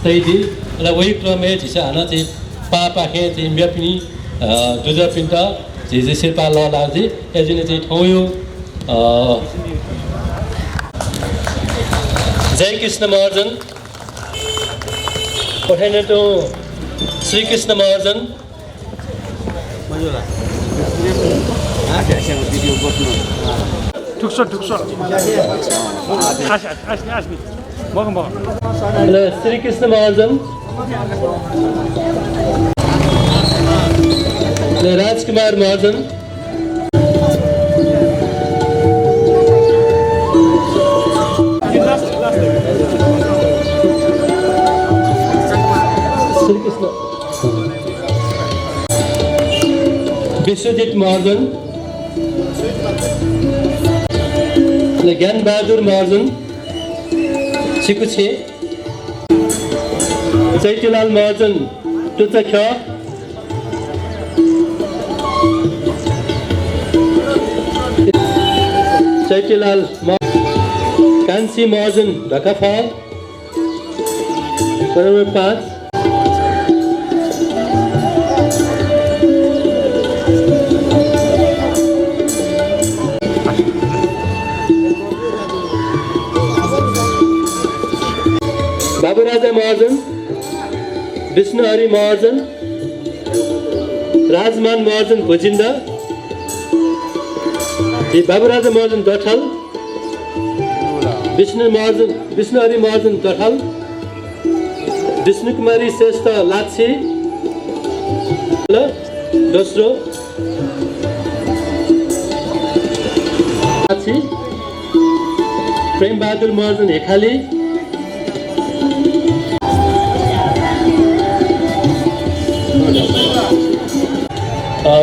तैदि र वही क्रमे झिसा हाना चाहिँ पाखे चाहिँ म्यापिनी दुजा पिन्ट झि शिल्पा ल लाजी एजिने चाहिँ ठौयो जय कृष्ण महर्जन पठाइने तो श्री कृष्ण महर्जन श्री कृष्ण महर्जन राजकुमार महर्जन श्री कृष्ण विश्वजित महर्जन, ज्ञानबहादुर महर्जन छिकुछे, चैत्यलाल महर्जन टुचख, चैत्यलाल कान्छी महर्जन ढकाफल नम्बर 5, बाबुराजा महर्जन, विष्णुहरि महर्जन, राजमान महर्जन भुजिन्दा, बाबुराजा महर्जन दठल, विष्णुहरि महर्जन दठल, विष्णुकुमारी श्रेष्ठ लाछी दोस्रो, लाछी, प्रेमबहादुर महर्जन हेखाली,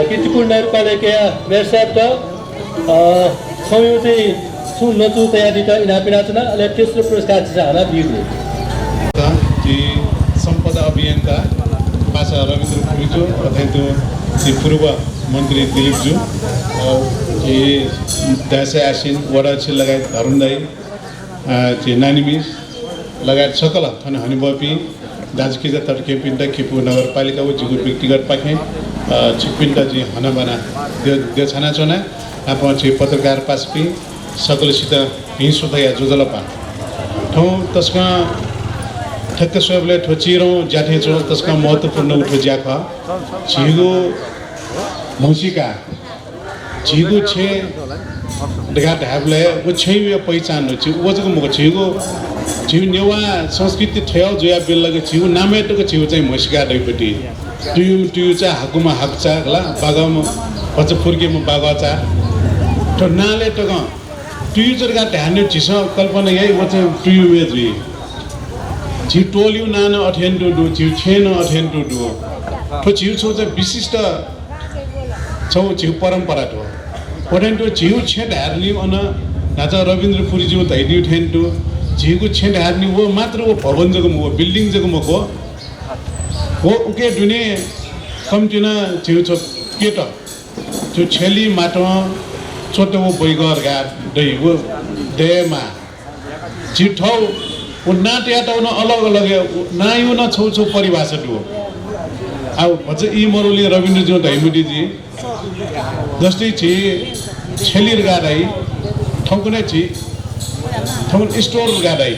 कीर्तिपुर नगरपालिका मेयर साहब छौँ चाहिँ सुन नचु तयारी त इनापिना चुना अहिले तेस्रो पुरस्कार चाहिँ हाना दिएको सम्पदा अभियानका पासा रविन्द्र पुरीज्यू अथवा त्यो पूर्व मन्त्री दिलीपज्यू दासे आसिन वडा लगायत धरुणदाई नानी मिस लगायत सकल थन हनिबपी दाजुकिजा तर्के पिण्ड खेपु नगरपालिका वो जिगु व्यक्तिगत पाखे छिपिण्ड जी हनबना त्यो छाना चोना आप पत्रकार पासपी सकलसित हिंसुता या जुजलपा ठौ तस्का ठक्क सबले ठोचिरो जाथे छौ तस्का महत्त्वपूर्ण उठो ज्याख झिगु मौसिका झिगु छे डेगा ढाबले वो छैवे पहिचान हो छि ओजको मको झिगु झिउ नेवा संस्कृति ठ्याउ जोया बेल लगे झिउ नामेटको झिउ चाहिँ मौसिका दैपटी ट्यु चाहिँ हाकुमा हाक्चा होला बागामा पछ फुर्केमा बागाचा त नाले टक ट्यु जरगा ध्यान झिस कल्पना यही वो चाहिँ ट्यु वे जुइ झिउ टोलिउ नान अठेन टु झिउ छेन अठेन टु तो झिउ छौ चाहिँ विशिष्ट छौ झिउ परम्परा तो अठेन टु झिउ छेड हार्नी अन नाचा रविन्द्र पुरीज्यू धैनी ठेन टु झिउको छेड हार्नी वो मात्र वो भवन जगम वो बिल्डिङ जगम वो उके दुने कम्तिना झिउ छ केट जो छेली माटो छोटो वो बैगर घाट दै वो देमा झिउ ठौ वो नाट याटा न अलग अलग नायु न छौ छौ परिभाषा दु अब भन्छ ई मरुली रविन्द्रज्यू धैमुडी जी जस्तै छि छेलिर गाडाई ठौकुने छि ठौन स्टोर गाडाई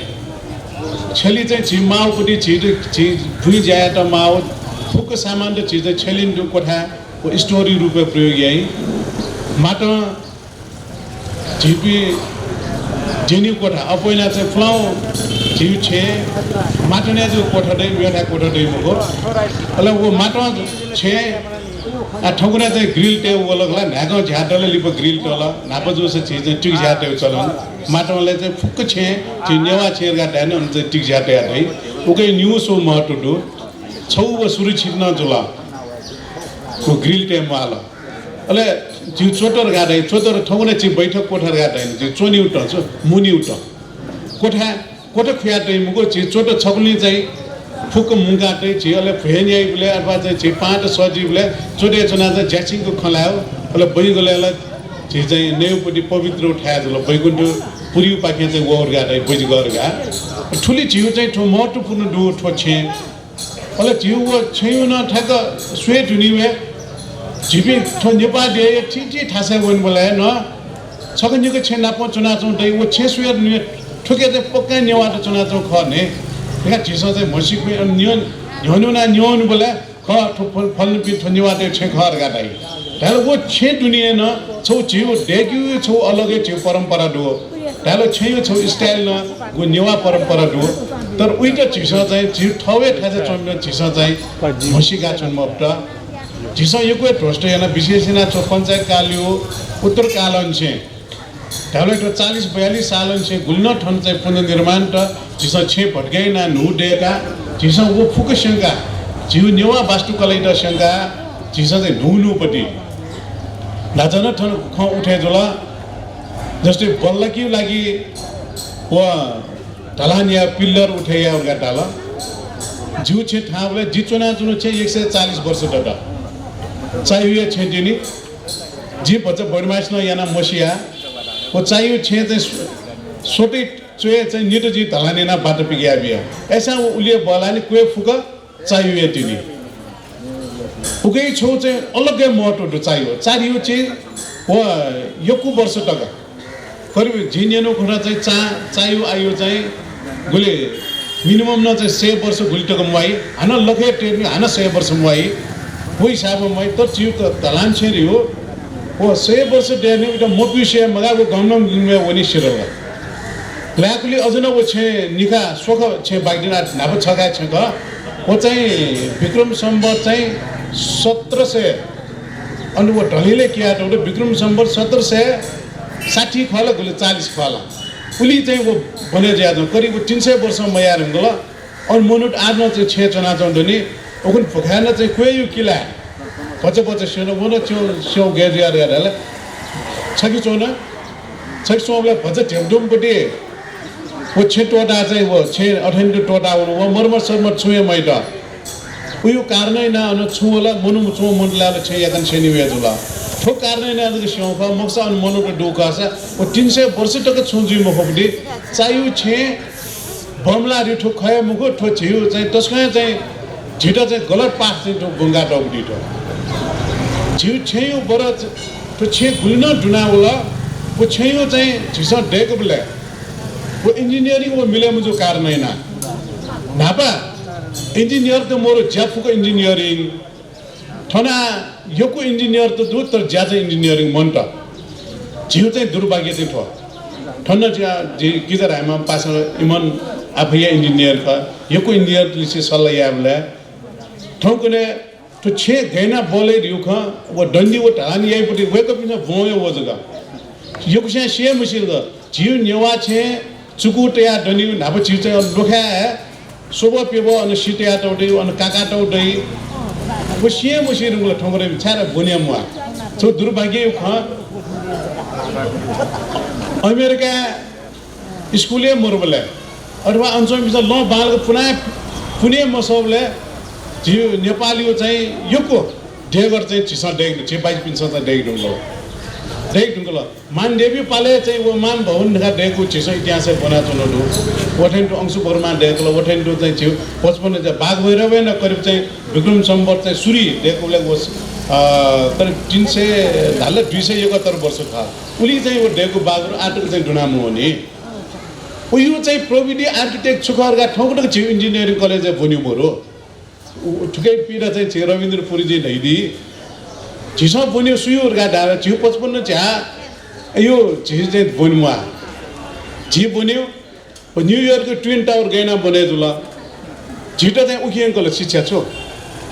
छेली चाहिँ छि माउपटी छि भुइ ज्याट माउ फुक सामान त छि छेलिन दु कोठा वो स्टोरी रूपे प्रयोग यही माटो झिपी जेनी कोठा अपैना चाहिँ फ्लाउ झिउ छे माटोने जो कोठा दै बेठा कोठा दै मको अले वो माटो छे आ ठौकुने चाहिँ ग्रिल टे वो लगला नागो झ्याटले लिप ग्रिल टल नाप जो से चीज टिक झ्याटे चलन माटोले चाहिँ फुक्क छे चाहिँ नेवा छेरगा ध्यान हुन्छ टिक झ्याटे आदै ओके न्यू सो महटु दु छौ व सुरक्षित न जुला को ग्रिल टे माल अले जिउ चोटर गाडै चोटर ठौकुने चाहिँ बैठक कोठा गाडै जिउ चोनी उठ मुनि उठ कोठा कोठा खुयाटै मुको चाहिँ चोटो छकुली चाहिँ फुक मुंगाटै चाहिँ अले फेन्याइ बुले अथवा चाहिँ पाँच सजीवले चोटे चुना चाहिँ ज्यासिङको खलायो अले बैगलेला चाहिँ नेउपट्टि पवित्र उठाए जल बैकुण्ठ पुरी पाखे चाहिँ वहर गाडै बैजगर गा ठुली झिउ चाहिँ ठो महत्त्वपूर्ण डु ठो छे अले झिउ वो छैउ न ठ्याक स्वेट हुनिवे झिपी ठो नेपा दे ठिठी ठासे वन बोले न छकनिको छे नापो चुना चौ दै वो छे स्वेट नि ठोके चाहिँ पक्का नेवाट चुना चौ खने देखा झिस चाहिँ मसिको न्योन न्योनु ना न्योन बोले ख ठो फल्नु पि ठो नेवाट छे खर गाडै ताले वो छे दुनिया न छौ झिउ डेग्यु छौ अलगै झिउ परम्परा दु ताले छैउ छौ स्टाइल न गो नेवा परम्परा दु तर उइटा झिस चाहिँ झिउ ठवे ठासे चम्म झिस चाहिँ मसिका छन् मप्ट झिस यको ढोस्ट याना विशेषना छ पञ्चायत कालियो उत्तर कालन छे ताले तो 40-42 सालन से गुल्न ठन चाहिँ पुनर्निर्माण त झिस छे भटकै ना नु डेका झिस वो फुक शंका झिउ नेवा वास्तुकला त शंका झिस चाहिँ नुनुपट्टि नाचन ठन ख उठे जोला जस्तै बल्ल कि लागि वा ढलान या पिल्लर उठे या उगा डाला जिउ छे ठाउले जिचुना जुनु छे 140 वर्ष डटा चाहिए छे दिनी जी बच्चा बडमास न याना मसिया वो चाहिए छे चाहिँ सोटे चोए चाहिँ निटो जी ढलाने ना बाटो पिगिया बिया ऐसा वो उलिए बलानी कुए फुक चाहिए दिनी उकै छौ चाहिँ अलग्गै मोटो चाहियो चाहियो चाहिँ वो यकु वर्ष टका करिब जिनेनो खुरा चाहिँ चाहियो आयो चाहिँ गुले मिनिमम न चाहिँ 100 वर्ष गुली टका मुआई हान लखे टेर्नी हान 100 वर्ष मुआई वो हिसाबमा मै त जिउ त दलान छेरी हो वो 100 वर्ष टेर्नी एउटा मोपिसे मगाको गमनम गिमे वनी सिरला लाकुली अझन वो छे निका सोख छे बाइदिना नाप छगा छ ग वो चाहिँ विक्रम सम्वत चाहिँ 1700 अनि वो ढलिले किया त विक्रम सम्वत 1760 खला गुले 40 खला उली चाहिँ वो बने ज्यादा करिब 300 वर्ष मयार हुँदला अनि मनुट आर्न चाहिँ छे चना चन्दनी ओखन फखान चाहिँ कोयु किला बच्चा सेनो वो न छौ गेजियार यारले छकी चोना छकी सोबले भज ढेमडुम पटी वो छे टोटा चाहिँ वो छे 18 टोटा वो मरमर सरमर छुए मैटा उयो कारणै न अन छुला मनु छु मनलाले छे याकन छेनी वेजुला ठो कारणै न अन सिंहका मक्सा अन मनु क डोकासा वो 300 वर्ष तक छुजी मखपडी चाहियो छे बमला रि ठो खय मुखो ठो छिउ चाहिँ तस्कै चाहिँ झिटा चाहिँ गलत पास चाहिँ ठो गंगा डौडी ठो झिउ छेयो बर ठो छे गुल्न डुनाउला वो छेयो चाहिँ झिस डेकबले वो इंजीनियरिंग वो मिले मुझे कारणै न नापा इंजीनियर तो मोरो ज्याफुको इंजीनियरिंग थना योको इंजीनियर तो दु तर ज्यादा इंजीनियरिंग मन त जिउ चाहिँ दुर्भाग्य चाहिँ थो थन ज्या जे किजर हामा पास इमन आफैया इंजीनियर का योको इंजीनियर लिसे सल्लाह याबले ठौकने तो छे गैना बोले रिउख वो डन्डी वो ढलानी याइपटी वेक पिन भोयो वो जगा योको से से मसिल ग जिउ नेवा छे चुकुटया डन्डी नाप जिउ चाहिँ लोखा सोबा पेबो अनि सिटया टौडै अनि काका टौडै वो सिए मसिर उला ठौरे छारा बुनिया मुआ छो दुर्भाग्य ख अमेरिका स्कुले मोरबले अथवा अञ्चल बिच ल बालको पुने मसबले जिउ नेपाली चाहिँ योको डेगर चाहिँ छिस डेग छि 22 पिन्छ त डेग ढुङ्गल मान देवी पाले चाहिँ वो मान भवन ढका डेगको छिस इतिहास बना चुनडु वठेन टु अंशु बर्मा डेगल वठेन टु चाहिँ छि 55 चाहिँ बाग भैरव न करिब चाहिँ विक्रम सम्वत चाहिँ सुरी डेगले वो करिब 300 धाले 271 वर्ष था उली चाहिँ वो डेगको बाग आटको चाहिँ डुनामु हो नि उयो चाहिँ प्रविधि आर्किटेक्ट सुखरका ठौकटक छि इन्जिनियरिङ कलेज बन्यो मोरो ठुकै पिरा चाहिँ छि रविन्द्रपुरी जी ढैदी झिस बन्यो सुयुरका डाँडा झिउ 55 झ्या यो झिस चाहिँ बन्युआ झि बन्यो न्युयोर्कको ट्विन टावर गैना बने जुल झिटा चाहिँ उखिएकोले शिक्षा छु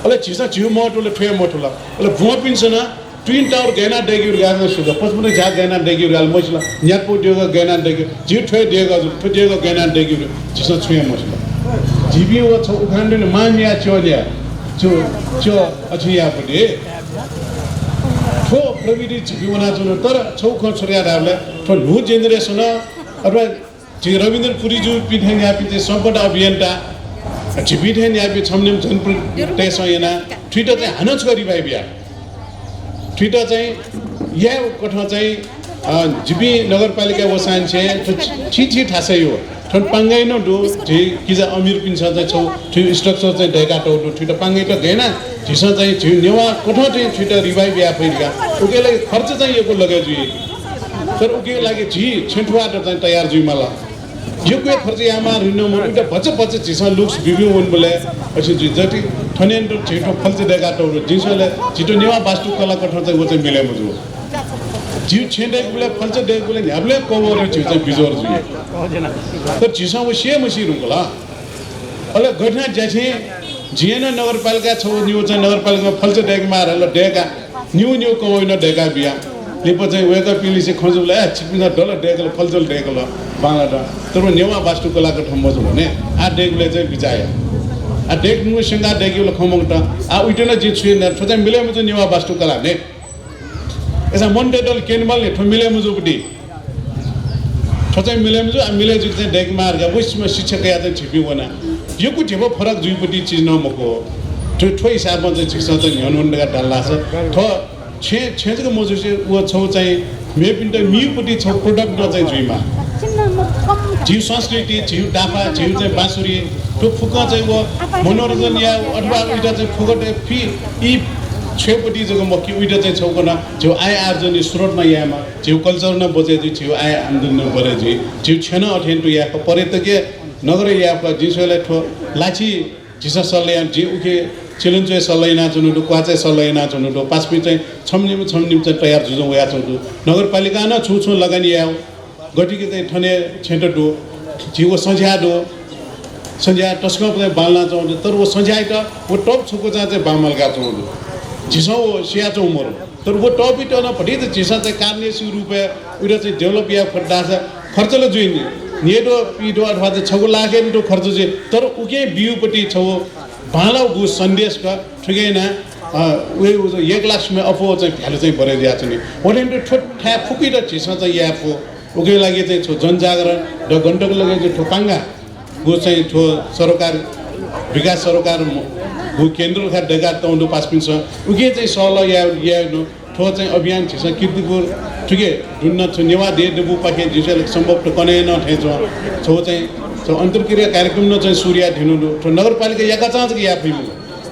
अले झिस झिउ मोटोले ठुए मोटोला अले भुवा पिन्छ न ट्विन टावर गैना डेगिर गाको सुगा 55 झ्या गैना डेगिर गाल मसला न्यापो दिएको गैना डेगिर झिउ ठुए दिएको गैना डेगिर झिस छुए मसला झिबी व छ उखान्डे मामिया चोलिया चो अछियापटे ठो प्रविधि झिबिवना जुन तर छौख छोरिया डाबले ठो न्यू जेनेरेसन अथवा जे रविन्द्रपुरी जु पिथेन यापि चाहिँ सम्पदा अभियन्ता झिबिथेन यापि छमनिम जनपुर टेसो याना ट्विटर चाहिँ हानच गरी भाइ बिया ट्विटर चाहिँ या कठा चाहिँ झिबी नगरपालिका वसान छे छि ठासै हो ठन पाङ्गाइ न दु जे किजा अमीर पिन्छ चाहिँ छौ ठि स्ट्रक्चर चाहिँ ढेका टौ ठिटा पाङ्गाइ त गएन झिस चाहिँ झिउ नेवा कठो चाहिँ ठिटा रिभाइभ या फैलका उके लागि खर्च चाहिँ यको लगे जुइ तर उके लागि झि छेठवा त चाहिँ तयार जुइ मला यको खर्च यामा रिनो म उटा बच्चा झिस लुक्स बिबिउ वन बोले अछि जि जति ठनेन त छिटो फल्छ ढेका टौ झिसले छिटो नेवा वास्तु कला कठो चाहिँ वो चाहिँ मिले मजु जिउ छेडेक बोले फल्छ डेक बोले ह्याबले कोवर जिउ चाहिँ बिजोर जुइ तर झिस वो से मसी रुङला अले घटना ज्याछे जिएन नगरपालिका छौ न्यू चाहिँ नगरपालिकामा फल्छ डेक मारल डेका न्यू कोइन डेका बिया लिप चाहिँ वेका पिली से खोजुले छिपिना डल डेकल फल्चल डेकल बाङाटा तर नेवा वास्तु कलाको ठम्म छ भने आ डेकले चाहिँ बिचाय आ डेक नु सिंगा डेकले खमंगटा आ उइटेन जि छुइन छ चाहिँ मिले म चाहिँ नेवा वास्तु कला ने ऐसा मोन्टेडल केनबल ठो मिले मुजुपटी ठो चाहिँ मिले मुजु मिले जुग चाहिँ डेक मार्ग उसमा शिक्षक या चाहिँ छिपी बना यो कुछ ठेबो फरक जुइपटी चीज न मको ठो हिसाबमा चाहिँ शिक्षक चाहिँ न्याउनुका डाल्ला छ ठो छेजको मजु चाहिँ उ छौ चाहिँ मेपिन्ट मियुपटी छौ प्रोडक्ट न चाहिँ जुइमा जीव संस्कृति जीव डाफा जीव चाहिँ बाँसुरी त्यो फुक चाहिँ वो मनोरञ्जन या अथवा उइटा चाहिँ फुकट फी यी छेपट्टि जग्गा म कि उइटा चाहिँ छौकन जो आय आर्जन स्रोतमा यामा जीव कल्चर न बजे जीव आय आमदन न बरे जीव छेन अठेन्टु या पर्यटकीय नगर या जिसोले ठो लाची झिसा सल्लै जी उके चिलुन्चो सल्लै नाचुनुटो क्वाचे सल्लै नाचुनुटो पासपि चाहिँ छमनिम चाहिँ तयार जुजौ या छौटु नगरपालिका न छु लगानी या गटिके चाहिँ ठने छेटटो जीव संझ्याडो संझ्या टस्को चाहिँ बाल्ना चाउँदो तर वो संझ्याइ त वो टप छुको चाहिँ बामलका चाउँदो झिसो सिया चौमर तर वो टप इट न पढी त झिसा चाहिँ कार्ने सु रुपैयाँ उइरा चाहिँ डेभलप या फर्दा छ खर्चले जुइने नेडो पिडो अथवा चाहिँ छगु लागेन तो खर्च चाहिँ तर उके बिउपट्टि छौ भाला गु सन्देशका ठुगेना वे 1 लाख में अफो चाहिँ भ्यालु चाहिँ बढे दिया छ नि ओलेन तो ठोट ठ्या फुकी र झिसा चाहिँ याफो उके लागि चाहिँ छो जनजागरण र गण्डक लगे चाहिँ ठोपाङ्गा गु चाहिँ ठो सरकार विकास सरकार गु केन्द्र खा डेगा तौंडो पासपिन्छ उके चाहिँ सल या ठो चाहिँ अभियान छिस कीर्तिपुर ठिकै ढुन्न छु नेवा दे देबु पाखे जिसले सम्भव त कने न ठेचो छौ चाहिँ छौ अन्तर्क्रिया कार्यक्रम न चाहिँ सूर्य ढिनु ठो नगरपालिका याका चाँच या फिल्म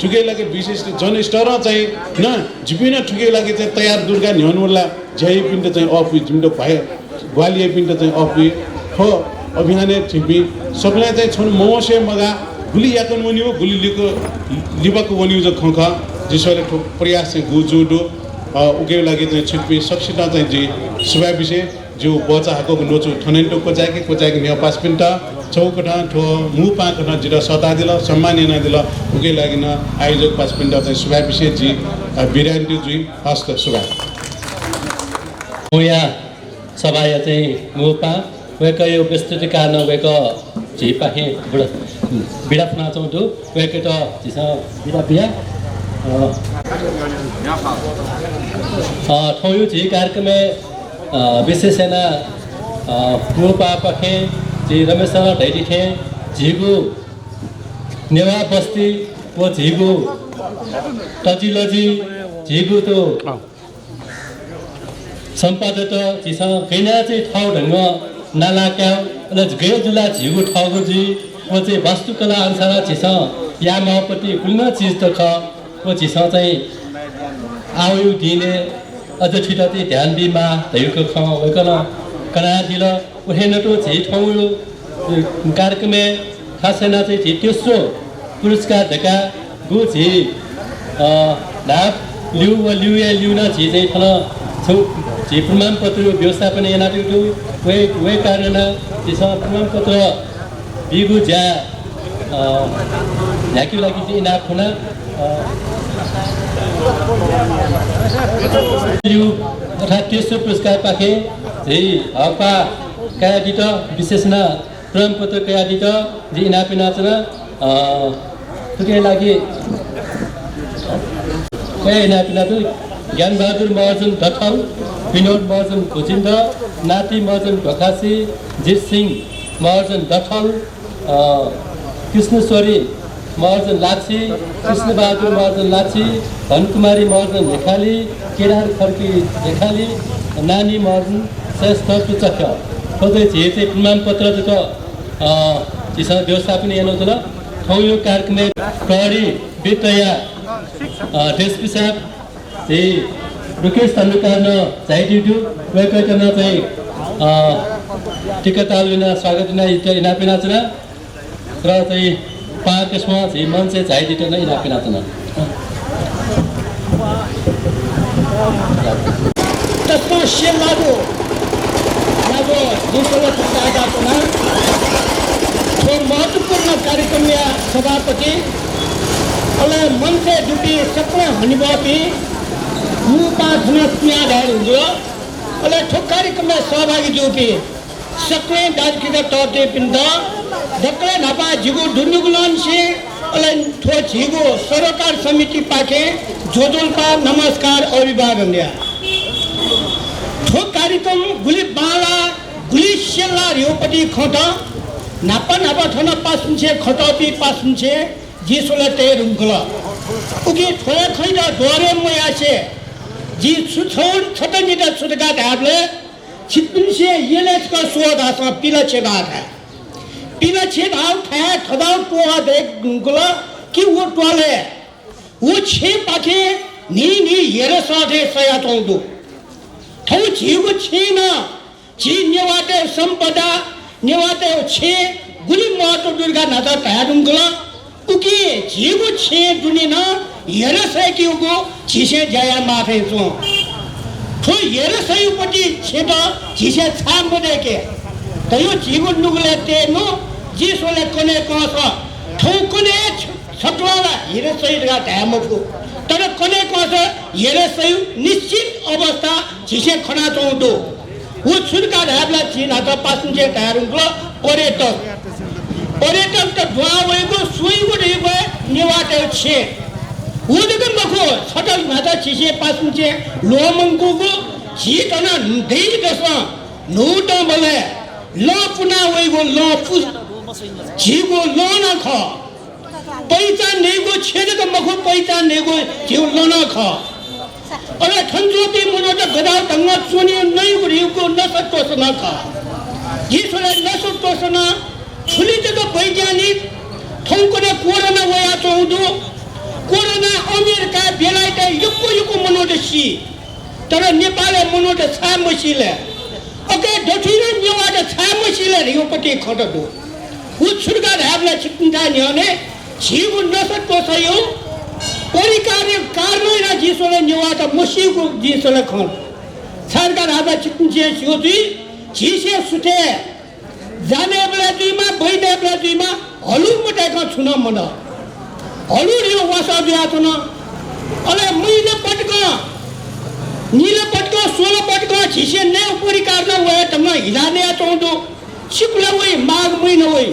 ठुकै लागि विशेष जनस्तर चाहिँ न जिपिन ठुकै लागि चाहिँ तयार दुर्गा न्याउनुला जय पिण्ड चाहिँ अफ जिम्डो भए ग्वालिए पिण्ड चाहिँ अफ हो अभियान ठिपी सबलाई चाहिँ छोन मोसे मगा गुली याकन वनियो गुली लिको लिबको वनियो ज खंखा जिसले ठो प्रयास चाहिँ गुजुडो उके लागि चाहिँ छिपी सक्षिता चाहिँ जी सुबा विषय जो बचाको नोचो ठनेन्टो कोचाकी न्या पास पिन्टा चौकटा ठो मुपा कटा जिरा सता दिला सम्मान न दिला उके लागि न आयोजक पास पिन्टा चाहिँ सुबा विषय जी बिरान्ति जुइ हस्त सुबा मोया सभाया चाहिँ मुपा वेक यो व्यस्तता कारण वेक जी पाखे बिडाफना चौटो वेक त जिसा बिडा बिया ठोयो जी कार्यक्रम में विशेष है ना मुपा पाखे जी रमेश ढैटी थे झीगु नेवा बस्ती वो झीगु टजिलोजी झीगु तो संपादक जिसा गैना चाहिँ ठाउँ ढङ्ग नालाका र गयो जुला झिगु ठाउँको जी वो चाहिँ वास्तुकला अनुसार जिसा या मापट्टि कुन चीज त ख वो जिसा चाहिँ आयु दिने अझ छिटो चाहिँ ध्यान दिमा धैको ख वकन कना दिल उठेन तो झि ठाउँ कार्यक्रम खासैना चाहिँ झि तेस्रो पुरस्कार ढका गु झि नाप लिउ व लिउ न झि चाहिँ थन छौ झि प्रमाणपत्र व्यवस्थापन एनाटिउ वे कारण त्यसमा प्रमाणपत्र बिगु ज्या ढाक्यु लागि चाहिँ इनाप हुन अर्थात् तेस्रो पुरस्कार पाखे झै हपा कयादित विशेषण प्रमाणपत्र कयादित झै इनापे नाचन तुके लागि कया इनापे नाचन ज्ञानबहादुर महर्जन दठल विनोद महर्जन खोजिन्द नाति महर्जन ढोकासी जित सिंह महर्जन दठल कृष्णेश्वरी महर्जन लाछी कृष्णबहादुर महर्जन लाछी धनकुमारी महर्जन लेखाली केदार खर्की लेखाली नानी महर्जन श्रेष्ठ तुचक्य खोज्दै झे चाहिँ प्रमाणपत्र त चिसँग व्यवस्थापन हेर्नु ठाउँ यो कार्यक्रम प्रहरी वितया देश पिसाब चाहिँ रुकेश तन्डुकार चाहिदियो वेकन चाहिँ टिकतालुना स्वागत इनापे नाचन र चाहिँ त्यसमा चाहिँ मान्छे चाहिदियो नै इनापे नाचन त्यसमा सेल लागो दूसरा तो महत्वपूर्ण कार्यक्रम या सभापति अले मंचे ड्यूटी सपना हनिबापी मुपा धनस्या धार हुँदो अले ठो कार्यक्रम में सहभागी जोपी सक्ने दाजकीका तौरते पिन्दा दक्ले नापा जिगु दुनुगुलन से अले ठो जिगु सरकार समिति पाके जोजोलपा नमस्कार अभिवादन दिया कार्यक्रम गुली बाला गुली सेला रियोपटी खट नापा नापा थन पासुन्छे खटपी पासुन्छे जिसोले ते रुंगला उकी थोया खैदा द्वारे मयासे जी सुछौन छतनी द सुदगा धाबले छिपिनसे येलेस का सोदा सा पिला छेदा था पिला छेदा था थदा टोआ दे गुला कि वो टोले वो छे पाके नी येरे साथे सया तोंदो थौ जीव छेना जी नेवाते संपदा नेवाते छे गुली मातो दुर्गा नाता ताडुंगला उकी जीव छे दुनिना येरे सय कि उको छिसे जया माथे सो थो येरे सय उपटी छेदा छिसे छाम बदे के तयो जीव नुगले ते नो जी सोले कोने कोसा थौ कोने छटवाला येरे सय गा धामको तर कोने कोसा येरे सय निश्चित अवस्था छिसे खना चौदो वो सुरका धाबला चिना त पासुन्छे टारुङको पर्यटक त द्वावेको सुइगो रेबे निवाटे छे उदक मखो छटल माता छिसे पासुन्छे लोमंगको छिटना दै दस नोट बले ल पुना वेगो ल पु छिगो ल न ख पहिचान नेगो छेदक मखो पहिचान नेगो जिउ ल न ख अरे ठन्जोपी मुनो त गदा ढंग सुनि नै गुरिको नसतो सना ख जिसले नसतो सना छुलित वैज्ञानिक ठौकने कोरोना वया चौदो कोरोना अमेरिका बेलायत युको मनोदसी तर नेपालले मनोद छा मसिले ओके दठिने नेवाद छा मसिले रियोपटी खटदो उछुरगा धाबला छिकिन्दा न्याने जीव नसत कोसयो परिकार्य कार्मैना जिसले नेवाद मसिको जिसले खन सरकार हाबा छिकिन्जे सियोति जिसे सुते जाने बेला दुईमा बैठे बेला दुईमा हलु मटाका छुना मन हलु रियो वासा दिया तो ना अले महीने पटका नीले पटका 16 पटका छिसे ने उपरी कार्य हुए तमा हिलाने तो दो सिकला हुई माघ महीने हुई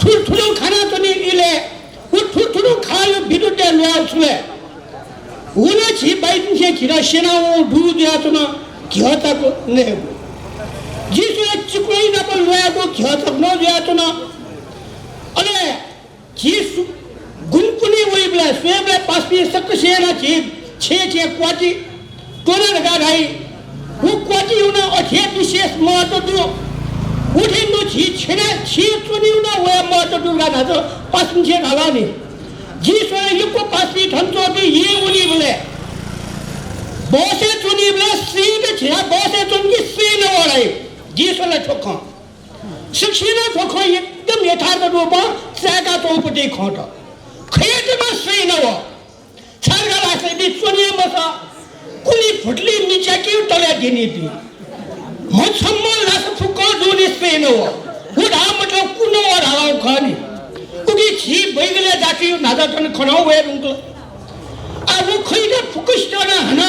ठुलो खाना तो नहीं इले वो ठुलो खायो बिदुटे लोया छुए उना छि बाइदिन से खिरा सेना वो डू दिया तो ना क्या तक ने जिसने चिकोई ना पर लोया को क्या तक न दिया तो ना अले जिस गुनकुनी हुई बले स्वेबले पासपी सकसे ना छे क्वाटी तोने लगा भाई वो क्वाटी उना अच्छे विशेष महत्व दो उठे नो छे चुनी उना वो महत्व दो ना तो पासपी छे ढाला नहीं जिसने युको पासपी ठंडो भी ये उनी बले बॉसे चुनी बले सीट छे बॉसे चुनी सीन हो रही जिसले ठोका शिक्षण ठोका एकदम यथार्थ रूप सागा तोपटी खट खेतमा सही न हो सरकार आसे चुनी मसा कुली फुटली नीचे की तले दिनी थी मछम्म लास फुको दुनी सही न हो उड़ा मतलब कुनो और हालाव खानी क्योंकि छी बैगले जाती नादा तन खनाव हुए उनको अब वो खरीदे फुकुश जाना है ना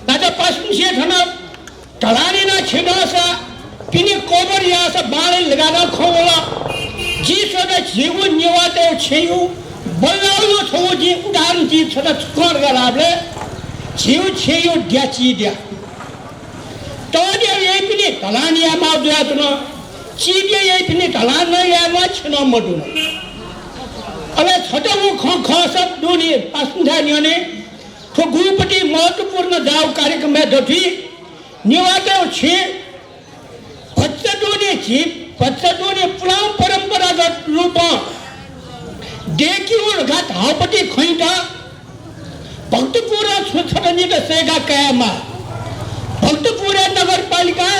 नादा पास मुझे धना टलानी ना छेड़ा सा किन्हीं कोबर या सा बाले लगाना खोला जिसो द जीवन निवाते छेयु बल्लालो थो जी उदाहरण जी छदा कोर गराबले जीव छेयु द्याची द्या तो ये पिने टलानिया मा द्या तुन चीडिया ये पिने टलान या मा छनो मडुन अले छटा वो ख सब दोनी पासुंधा न्याने तो गुरुपति महत्वपूर्ण जाव कार्यक्रम में दठी निवाते छे पच्चदोने पुराण परंपरागत रूप देखी और घाट हापटी खैटा भक्तपुरा छुछटनी के सेगा कायमा भक्तपुरा नगर पालिका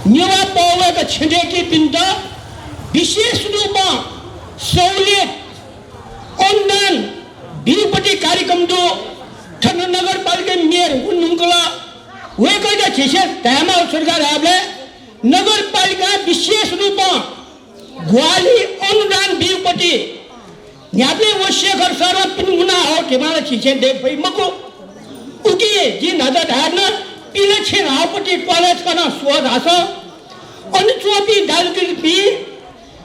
निवा पावे का छिंडे की पिंता विशेष रूप सहुलियत अनुदान बिरुपटी कार्यक्रम दो ठन नगर पालिका मेयर उन्नुंगला वे कदा छिसे तामा सरकार आपले नगर पालिका विशेष रूप ग्वाली अनुदान बिरुपटी न्यापले वो शेखर सारा पिनुना हो के माला छिसे देख भाई मको उकी जी नदा धारना पिले छे रावपटी कॉलेज का ना स्वाद आसा अनुचोपी दालगिर पी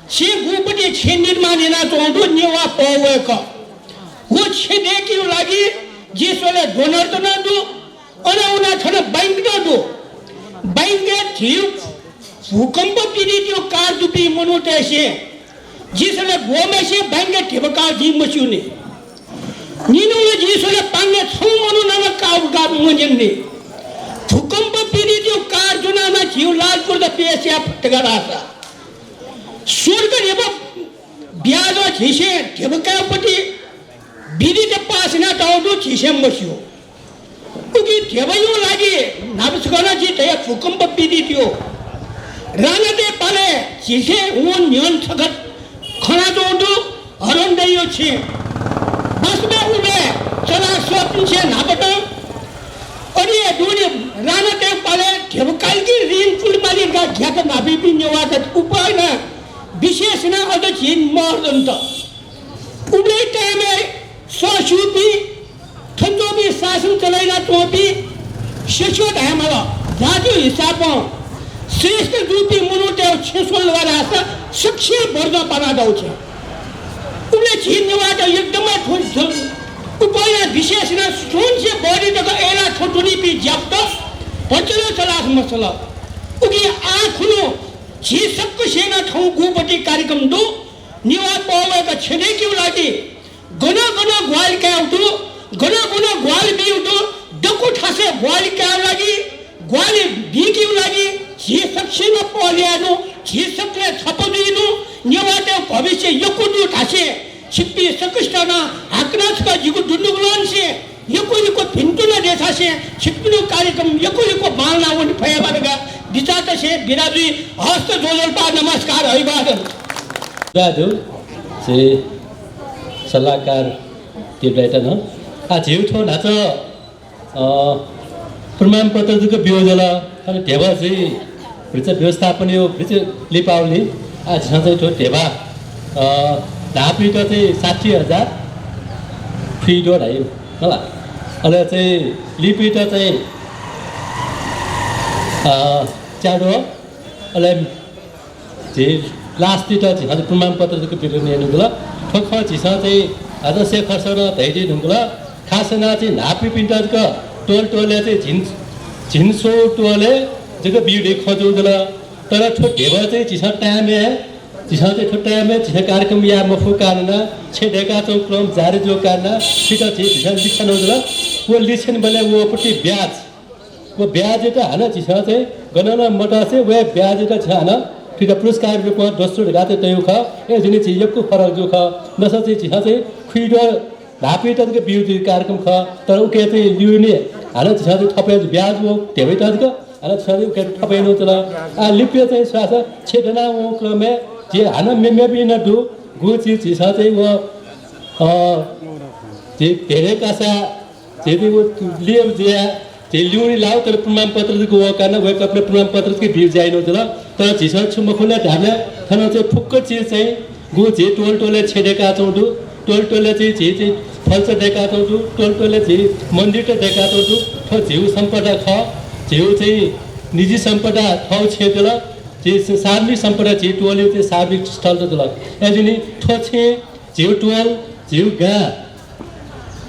छे गुपटी छे निर्माण ना तो दो निवा पावे का वो छे दे की लागी जिसले डोनर तो ना दो अरे उना छने बैंक तो दो झिउ भूकंप पीड़ित कार दुपी मनोटे से जिसले गोमे से बैंगे ठेबका जी मशूने नीनोले जिसले पांगे छौ मनु नाना कावगा मंजने भूकंप पीड़ित कार जुना झिउ लालपुर द पीएसएफ तगरासा स्वर्ग रेब ब्याज झिसे ठेबकापट्टि विधि पासना टाउडु झिसे मस्यो उकी ठेबैयो लागि नाबसगना जी तया भूकंप पीड़ित यो रानाते पाले झिसे उन न्यन छगत खना दोडु हरन दैयो छे बस में उबे चला स्वप्न से नापट अनि दुनी रानाते पाले ठेबकाल की ऋण पुल माली गा घ्याक नाबी पिन्यवात उपाय न विशेष न अद झिन मर्दन्त उबे टाइमे ससुपी थन्जोबी शासन चलाइना टोपी शिशो धामला जाजु हिसाबमा श्रेष्ठ रूपी मुनुटे छेसोल लगाएर शिक्षा वर्ग पाना दाउँछ उबले झिनबाट एकदमै ठुल उपाय विशेष न सुन से बडी तक एला छोटुनी पी जब्त पचलो चलाक मसला उगी आखुनो झी सबको सेना ठाउँ गुपटी कार्यक्रम दो निवा पावेका छेडेको लागि गना गना ग्वाल क्याउटु गना गना ग्वाल बिउटु डकु ठासे ग्वाल क्याउ लागि ग्वाल बिकिउ लागि झी सक्सेना पल्यानु झी सकले छपदिनु निवाते भविष्य यकुदु ठासे छिप्पी सकस्टना हाकनासका जिगु दुनुगुलन से यकुलिको भिन्टुना देथासे छिप्पिनु कार्यक्रम यकुलिको मालना वन भयबारगा विचार से बिराजी हस्त जोजलपा नमस्कार अभिवादन राजु से सल्लाहकार टिप्लाइटन हो झिउठो नाच प्रमाणपत्रको बियोजला अनि ढेबा चाहिँ फ्रिज व्यवस्थापन यो फ्रिज लिपाउली चाहिँ ठो ढेबा ढापी त चाहिँ 60,000 फ्री डोर आयो होला अहिले चाहिँ लिपी त चाहिँ चाडो अहिले चाहिँ लास्ट त झिसा प्रमाणपत्रको बिरुवा हेर्नुको ल ठोक झिसा चाहिँ आज शेखरसँग धैर्य ढुङ्गो ल खासना चाहिँ नापी पिन्टरको टोल चाहिँ झिन्सो टोले जग्गा बिउडे खजुदल तर ठो ढेबा चाहिँ झिसा टाइमे झिसा चाहिँ ठो टाइमे झिसा कार्यक्रम या मफु कारण छेडेका चौ क्रम जारी जो कारण फिट झिसा लिखन होदल वो लिखन बेला वोपट्टि ब्याज वो ब्याज त हान झिसा चाहिँ गणना मटा चाहिँ वे ब्याज त छान फिर पुरस्कार रूपमा दोस्रो गाते तयु ख ए जुनि चाहिँ यको फरक जो ख नस चाहिँ झिसा चाहिँ खुइडो धापी तको बिउटी कार्यक्रम ख तर उके चाहिँ लिउने हाल झिसा चाहिँ थपे ब्याज वो ढेबै तको हाल झिसा उके थपे न चला आ लिप्य चाहिँ सास छेदना वो क्रमे जे हान मेमे बिन दु गु चाहिँ झिसा चाहिँ वो जे धेरै कासा जे वो लियो जे लिउनी लाउ तर प्रमाणपत्रको कारण वे कपले प्रमाणपत्रको बिउ जाइन चला तर झिसा छुम खुले ढाले थन चाहिँ फुक्क चिज चाहिँ गु जे टोले छेडेका चौडु टोले चाहिँ फल्छ देखा चौडु टोले चाहिँ मन्दिर देखा चौडु थो झिउ सम्पदा ख झिउ चाहिँ निजी सम्पदा ठाउँ छेदल जे सार्वजनिक सम्पदा झिउ टोले चाहिँ सार्वजनिक स्थल त एजुनी थो छे झिउ टोल झिउ गा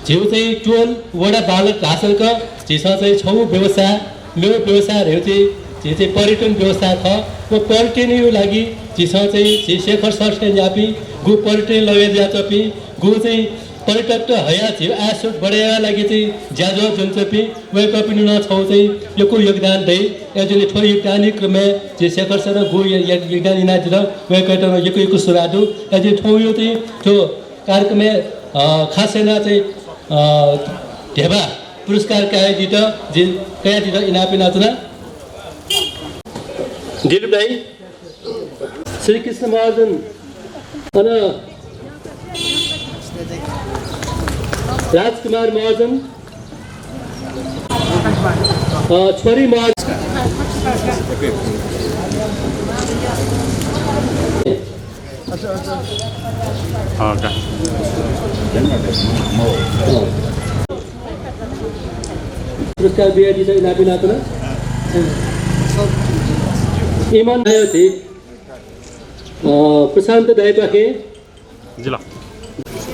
झिउ चाहिँ टोल वडा बालक हासलका झिसा चाहिँ छौ व्यवसाय मेरो व्यवसायहरू चाहिँ पर्यटन व्यवस्था छ वो पर्यटन यो लागि झिसा चाहिँ शेखर सरसे जापी गु पर्यटन लगे जाचपी गु चाहिँ पर्यटक त हया झिउ आसो बढाया लागि चाहिँ ज्याजो जुनचपी वे कपिनु न छौ चाहिँ योको योगदान दै एजुले ठो योगदान क्रमे जे शेखर सर गु योगदान इनातिर वे कटमा योको सुरादु एजु ठौ यो चाहिँ ठो कार्यक्रम खासेना चाहिँ ढेबा पुरस्कार काय दित जे काय दित इनापि नाचना दिलीप भाइ श्री कृष्ण महाजन अन राजकुमार महाजन छोरी महाजन पुरस्कार बिहा दिन्छ इनापि नाचना इमान आयो थी प्रशांत दाई पाखे जिला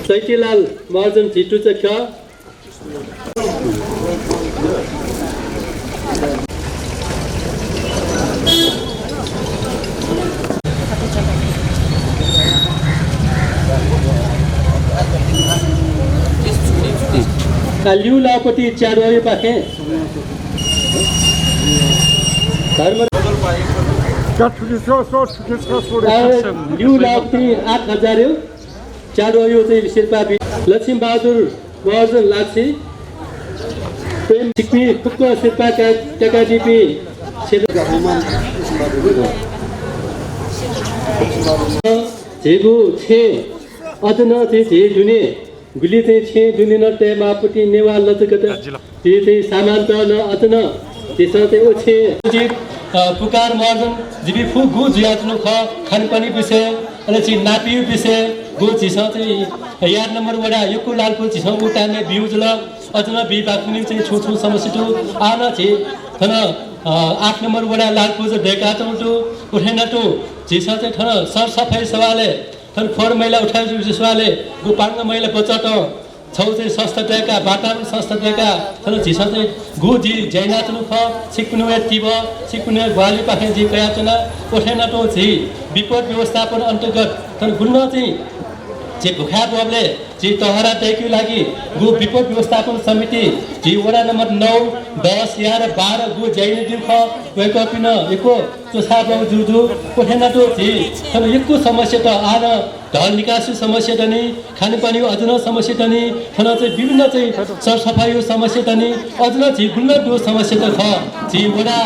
चैतीलाल महाजन छिटु चक्ष लिउ लापट्टि च्याडो पाखे लिउ लापट्टि 8,000 हो च्याडो यो चाहिँ शेर्पा लक्ष्मी बहादुर महर्जन लाक्सी प्रेम सिक्मी फुक्क शेर्पा टेकाडिपी झेगु छे अदन चाहिँ झे दुने गुली चाहिँ छे दुने न टेमापट्टि नेवा लचकत ते चाहिँ सामान्त न अदन त्यसो चाहिँ ओ छे जी पुकार महर्जन जिबी फु गु जियात्नु ख खानपानी विषय अनि चाहिँ नापी विषय गो चिस चाहिँ याद नम्बर वडा यको लालको चिस उटाने भ्यूज ल अझन बी बाक्नु चाहिँ छु समस्या आना छि थन 8 नम्बर वडा लालको ज देखा चौटो उठेन टो चिस चाहिँ थन सर सफाई सवाले थन फोर महिला उठाइ सवाले गो पांग महिला बचत छौ चाहिँ संस्था टेका वातावरण संस्था टेका थन चिस चाहिँ गो जी जैनातनु ख सिकुनु तिब सिकुनु ग्वाली पाखे जी कयाचना उठेन टो छि विपद व्यवस्थापन अन्तर्गत थन गुन्न चाहिँ जे भुखा बबले जे तहरा टेक्यु लागि गु विपद व्यवस्थापन समिति जे वडा नम्बर 9 10 11 12 गु जैन दिख वेक पिन एको चोसा बाउ जुजु कोठेना तो जे तर एको समस्या त आन ढल निकासी समस्या दनी खानेपानी अझन समस्या दनी थन चाहिँ विभिन्न चाहिँ सरसफाई समस्या दनी अझन जे गुन्न दो समस्या त ख जे वडा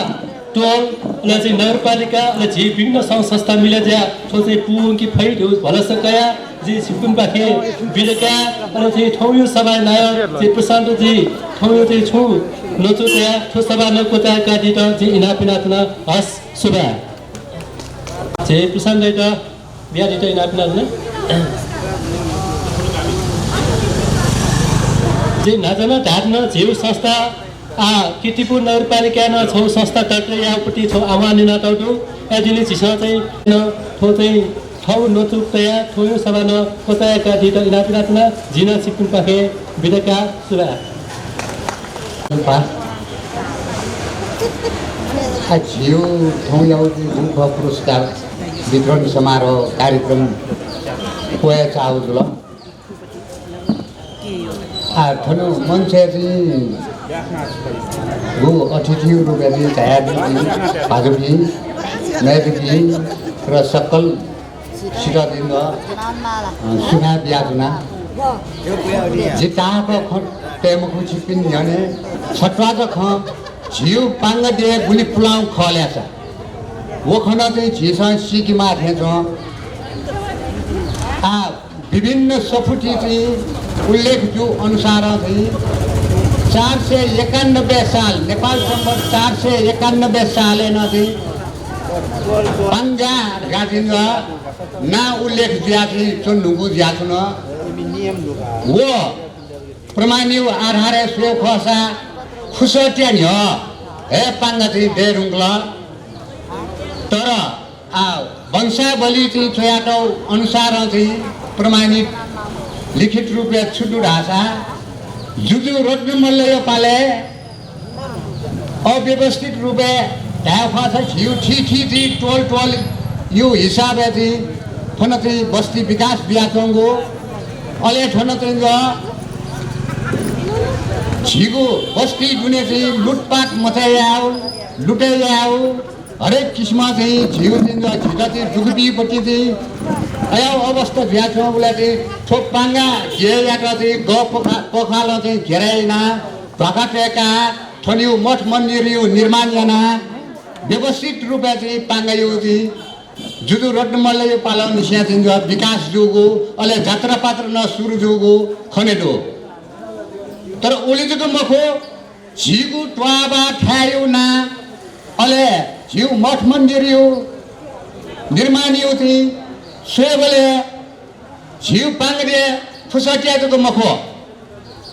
टोल ल चाहिँ नगरपालिका ल जे विभिन्न संघ संस्था मिले ज्या थो चाहिँ पुंकी फैट भलस कया जी सिकुन पाखे बिरका अनि चाहिँ ठौयो सभा नायक चाहिँ प्रशान्त जी ठौयो चाहिँ छु नचो त्या ठो सभा नकोता काटी त जी इना पिनातना हस सुबा चाहिँ प्रशान्त त बिहा दित इना पिनातना जी नजना ढाड्न झेउ संस्था किर्तिपुर नगरपालिका न छौ संस्था टक्रे यापट्टि छौ आवानी न टौटु एजिली छिस चाहिँ न थो चाहिँ ठौ नचुक्तया ठोयो सभा न कोताका दित इनापिनातना जिना सिकुन पाखे बिदका सुरा झिउ ठौ याउटी दुख पुरस्कार वितरण समारोह कार्यक्रम कोया चाउजुल ठनु मान्छे चाहिँ गो अतिथि रूपले छायादेखि भाजपी नयादेखि र सकल सिरादिन सुना ब्याजुना जिताको टेमको छिपिन झने छटवा त ख झिउ पाङ्ग दे गुली पुलाउ खल्याछ वो खना चाहिँ झिस सिकिमा थेछ विभिन्न सफुटी चाहिँ उल्लेख जो अनुसार चाहिँ 491 साल नेपाल सम्बन्ध 491 साल न चाहिँ पाङ्गा गादिन ना उल्लेख दिया थी चुनुगु ज्याथुन वो प्रमाणिव आधारे स्वे खसा खुसट्या नि हे पाङ्गा चाहिँ देरुङला तर वंशावली चाहिँ छोयाटौ अनुसार चाहिँ प्रमाणित लिखित रूपले छुटु ढासा जुजु रोड्नु मल्ल यो पाले अव्यवस्थित रूपे ढाफा छ छिउ ठी टोल यो हिसाबले चाहिँ ठन चाहिँ बस्ती विकास बियाचंगो अले ठन चाहिँ झिगो बस्ती दुने चाहिँ लुटपाट मचाइआउ लुटाइआउ हरेक किसिममा चाहिँ झिउ चाहिँ झिटा चाहिँ जुगुटीपट्टि चाहिँ अया अवस्था बियाचंगोलाई चाहिँ थोप पाङ्गा घेयाट चाहिँ ग पखाल चाहिँ घेराइना ढका टेका ठनियो मठ मन्दिर यो निर्माण याना व्यवस्थित रूपमा चाहिँ पाङ्गा यो चाहिँ जुदु रोड्नु मल्ल यो पालन निस्या चाहिँ विकास जोगो अले जात्रा पात्र न सुरु जोगो खनेदो तर ओलिजको मखो झिगु ट्वाबा ठ्यायो ना अले झिउ मठ मन्दिर यो निर्माण यो चाहिँ सोबले झिउ पाङ्गले फुसट्याको मखो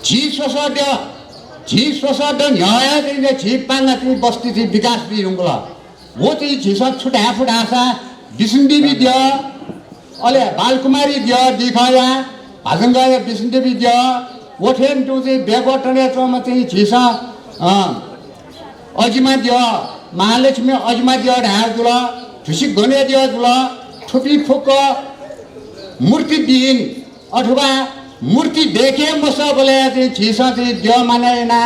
झि सोसड न्याय चाहिँ झि पाङ्गा चाहिँ बस्ती चाहिँ विकास दिउँला वो चाहिँ झिस छुटा फुटासा विष्णुदेवी दियो अले बालकुमारी दियो दिखाया भाजङ्गा विष्णुदेवी दियो ओठेन टु चाहिँ बेगोटने चोमा चाहिँ झिस अजिमा दियो महालक्ष्मी अजिमा दियो ढार जुल ठुसी गने दियो जुल थुपी फुक मूर्ति दिइन अथवा मूर्ति देखे मस बोले चाहिँ छिस चाहिँ देव माने ना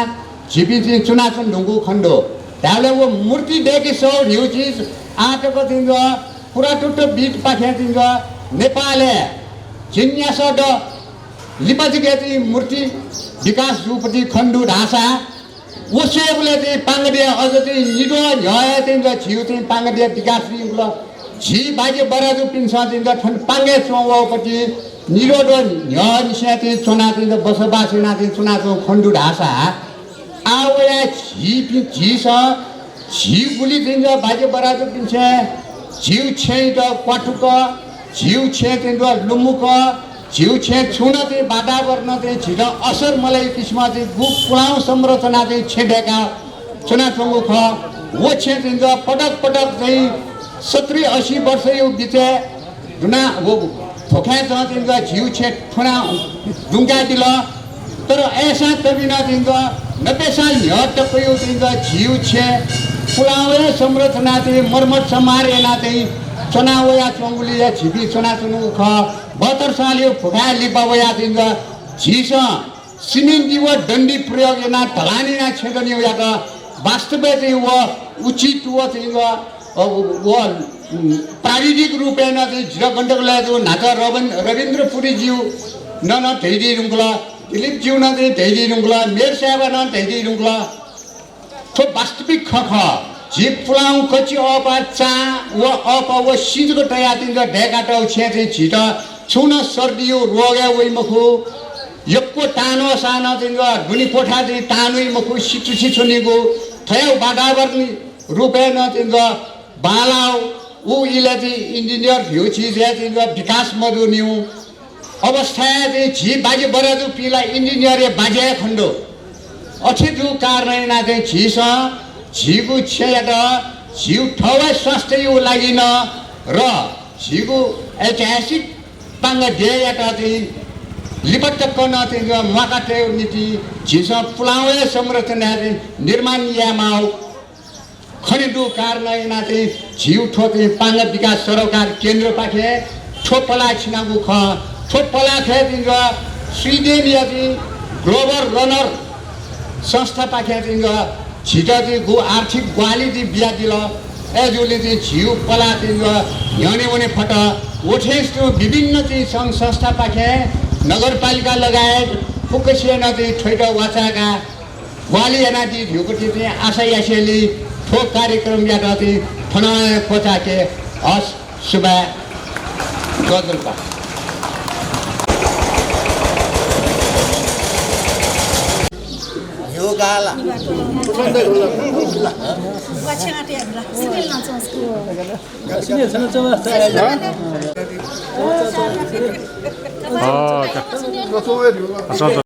छिपी चाहिँ चुनाचुन ढुङ्गु खण्डो त्याले वो मूर्ति देखे सौ हिउ चिज आटको दिन्छ पुरा टुट्टो बिट पाखे दिन्छ नेपालले चिन्यास ड लिपाजिके चाहिँ मूर्ति विकास जुपट्टि खण्डु ढाँसा उसले बोले चाहिँ पाङ्गडिया अझ चाहिँ निडो झ्याए चाहिँ छिउ चाहिँ पाङ्गडिया विकास दिन्छ झी बाजे बराजु पिन्छ दिन्छ ठन पाङ्गे चौपट्टि निरोड निस्या चाहिँ चुना चाहिँ बसोबासी नाति चुनाचो खण्डु ढाँसा आवया झिस झी गुली दिन्छ बाजे बराजु पिन्छ झिउ छे क्वाटुक झिउ छे चाहिँ लुमुक झिउ छे छुन चाहिँ वातावरण चाहिँ छिटो असर मलाई किसिम चाहिँ गुप पुलाउ संरचना चाहिँ छेडेका चुनाचोङ्गु ख वो छे चाहिँ पटक पटक चाहिँ 70-80 वर्ष यो बिते दुना वो थोखा चाहिँ झिउ छे ठुना डुङ्गा दिल तर ऐसा तबिना चाहिँ 90 साल हटको यो चाहिँ झिउ छे पुलाउ संरचना चाहिँ मर्मत समारेना चाहिँ चुनावया चौंगुली छिपी चुना चुनु ख 72 साल यो फुका लिपावया दिन्छ झिस सिमेन्टी व डन्डी प्रयोग ना ढलानी ना छेदनी या त वास्तवमा चाहिँ व उचित व चाहिँ व प्राविधिक रूपेण चाहिँ झिर गण्डको लागि नाच रविन्द्र पुरी ज्यू न धैर्य रुङ्गला दिलीप ज्यू न चाहिँ धैर्य रुङ्गला मेर सेवा न धैर्य रुङ्गला थो वास्तविक खख झिप पुलाउ कची अपा चा व अप व सिजको टया दिन्छ ढेकाटौ छे चाहिँ छिट छुन सर्दियो रोग्या वइ मखु यक्को टानो सानो चाहिँ गुनी कोठा चाहिँ टानुइ मखु सिचु छिछुनिगो थयौ वातावरण रूपेण चाहिँ बालाउ ऊ इले चाहिँ इन्जिनियर भ्यू चिज चाहिँ विकास मधु न्यू अवस्था चाहिँ झी बाजे बराजु पिला इन्जिनियर बाजे खण्डो अछिजु कारण ना चाहिँ झिस झिगु छेड झिउ ठौवा स्वास्थ्य यो लागि न र झिगु ऐतिहासिक पाङ्ग देयटा चाहिँ लिपटक न चाहिँ मकाटे नीति झिस पुलाउ संरचना चाहिँ निर्माण यामाउ खनिदु कारण ना चाहिँ झिउ ठो चाहिँ पाङ्ग विकास सरकार केन्द्र पाखे ठोपला छिनागु ख ठोपला खे चाहिँ स्विडेन या चाहिँ ग्लोबल रनर संस्था पाखे चाहिँ छिटो चाहिँ गु आर्थिक ग्वाली चाहिँ बिहा दिल एजुले चाहिँ झिउ पला चाहिँ हिँड्ने हुने फट ओठेस विभिन्न चाहिँ सङ्घ संस्था पाखे नगरपालिका लगायत फुकसिएन चाहिँ ठोइट वाचाका ग्वाली एनाटी झिउकोटी चाहिँ आशा यासेली ठोक कार्यक्रम या चाहिँ फना कोचाके हस सुबा गजलपा Gala. अच्छा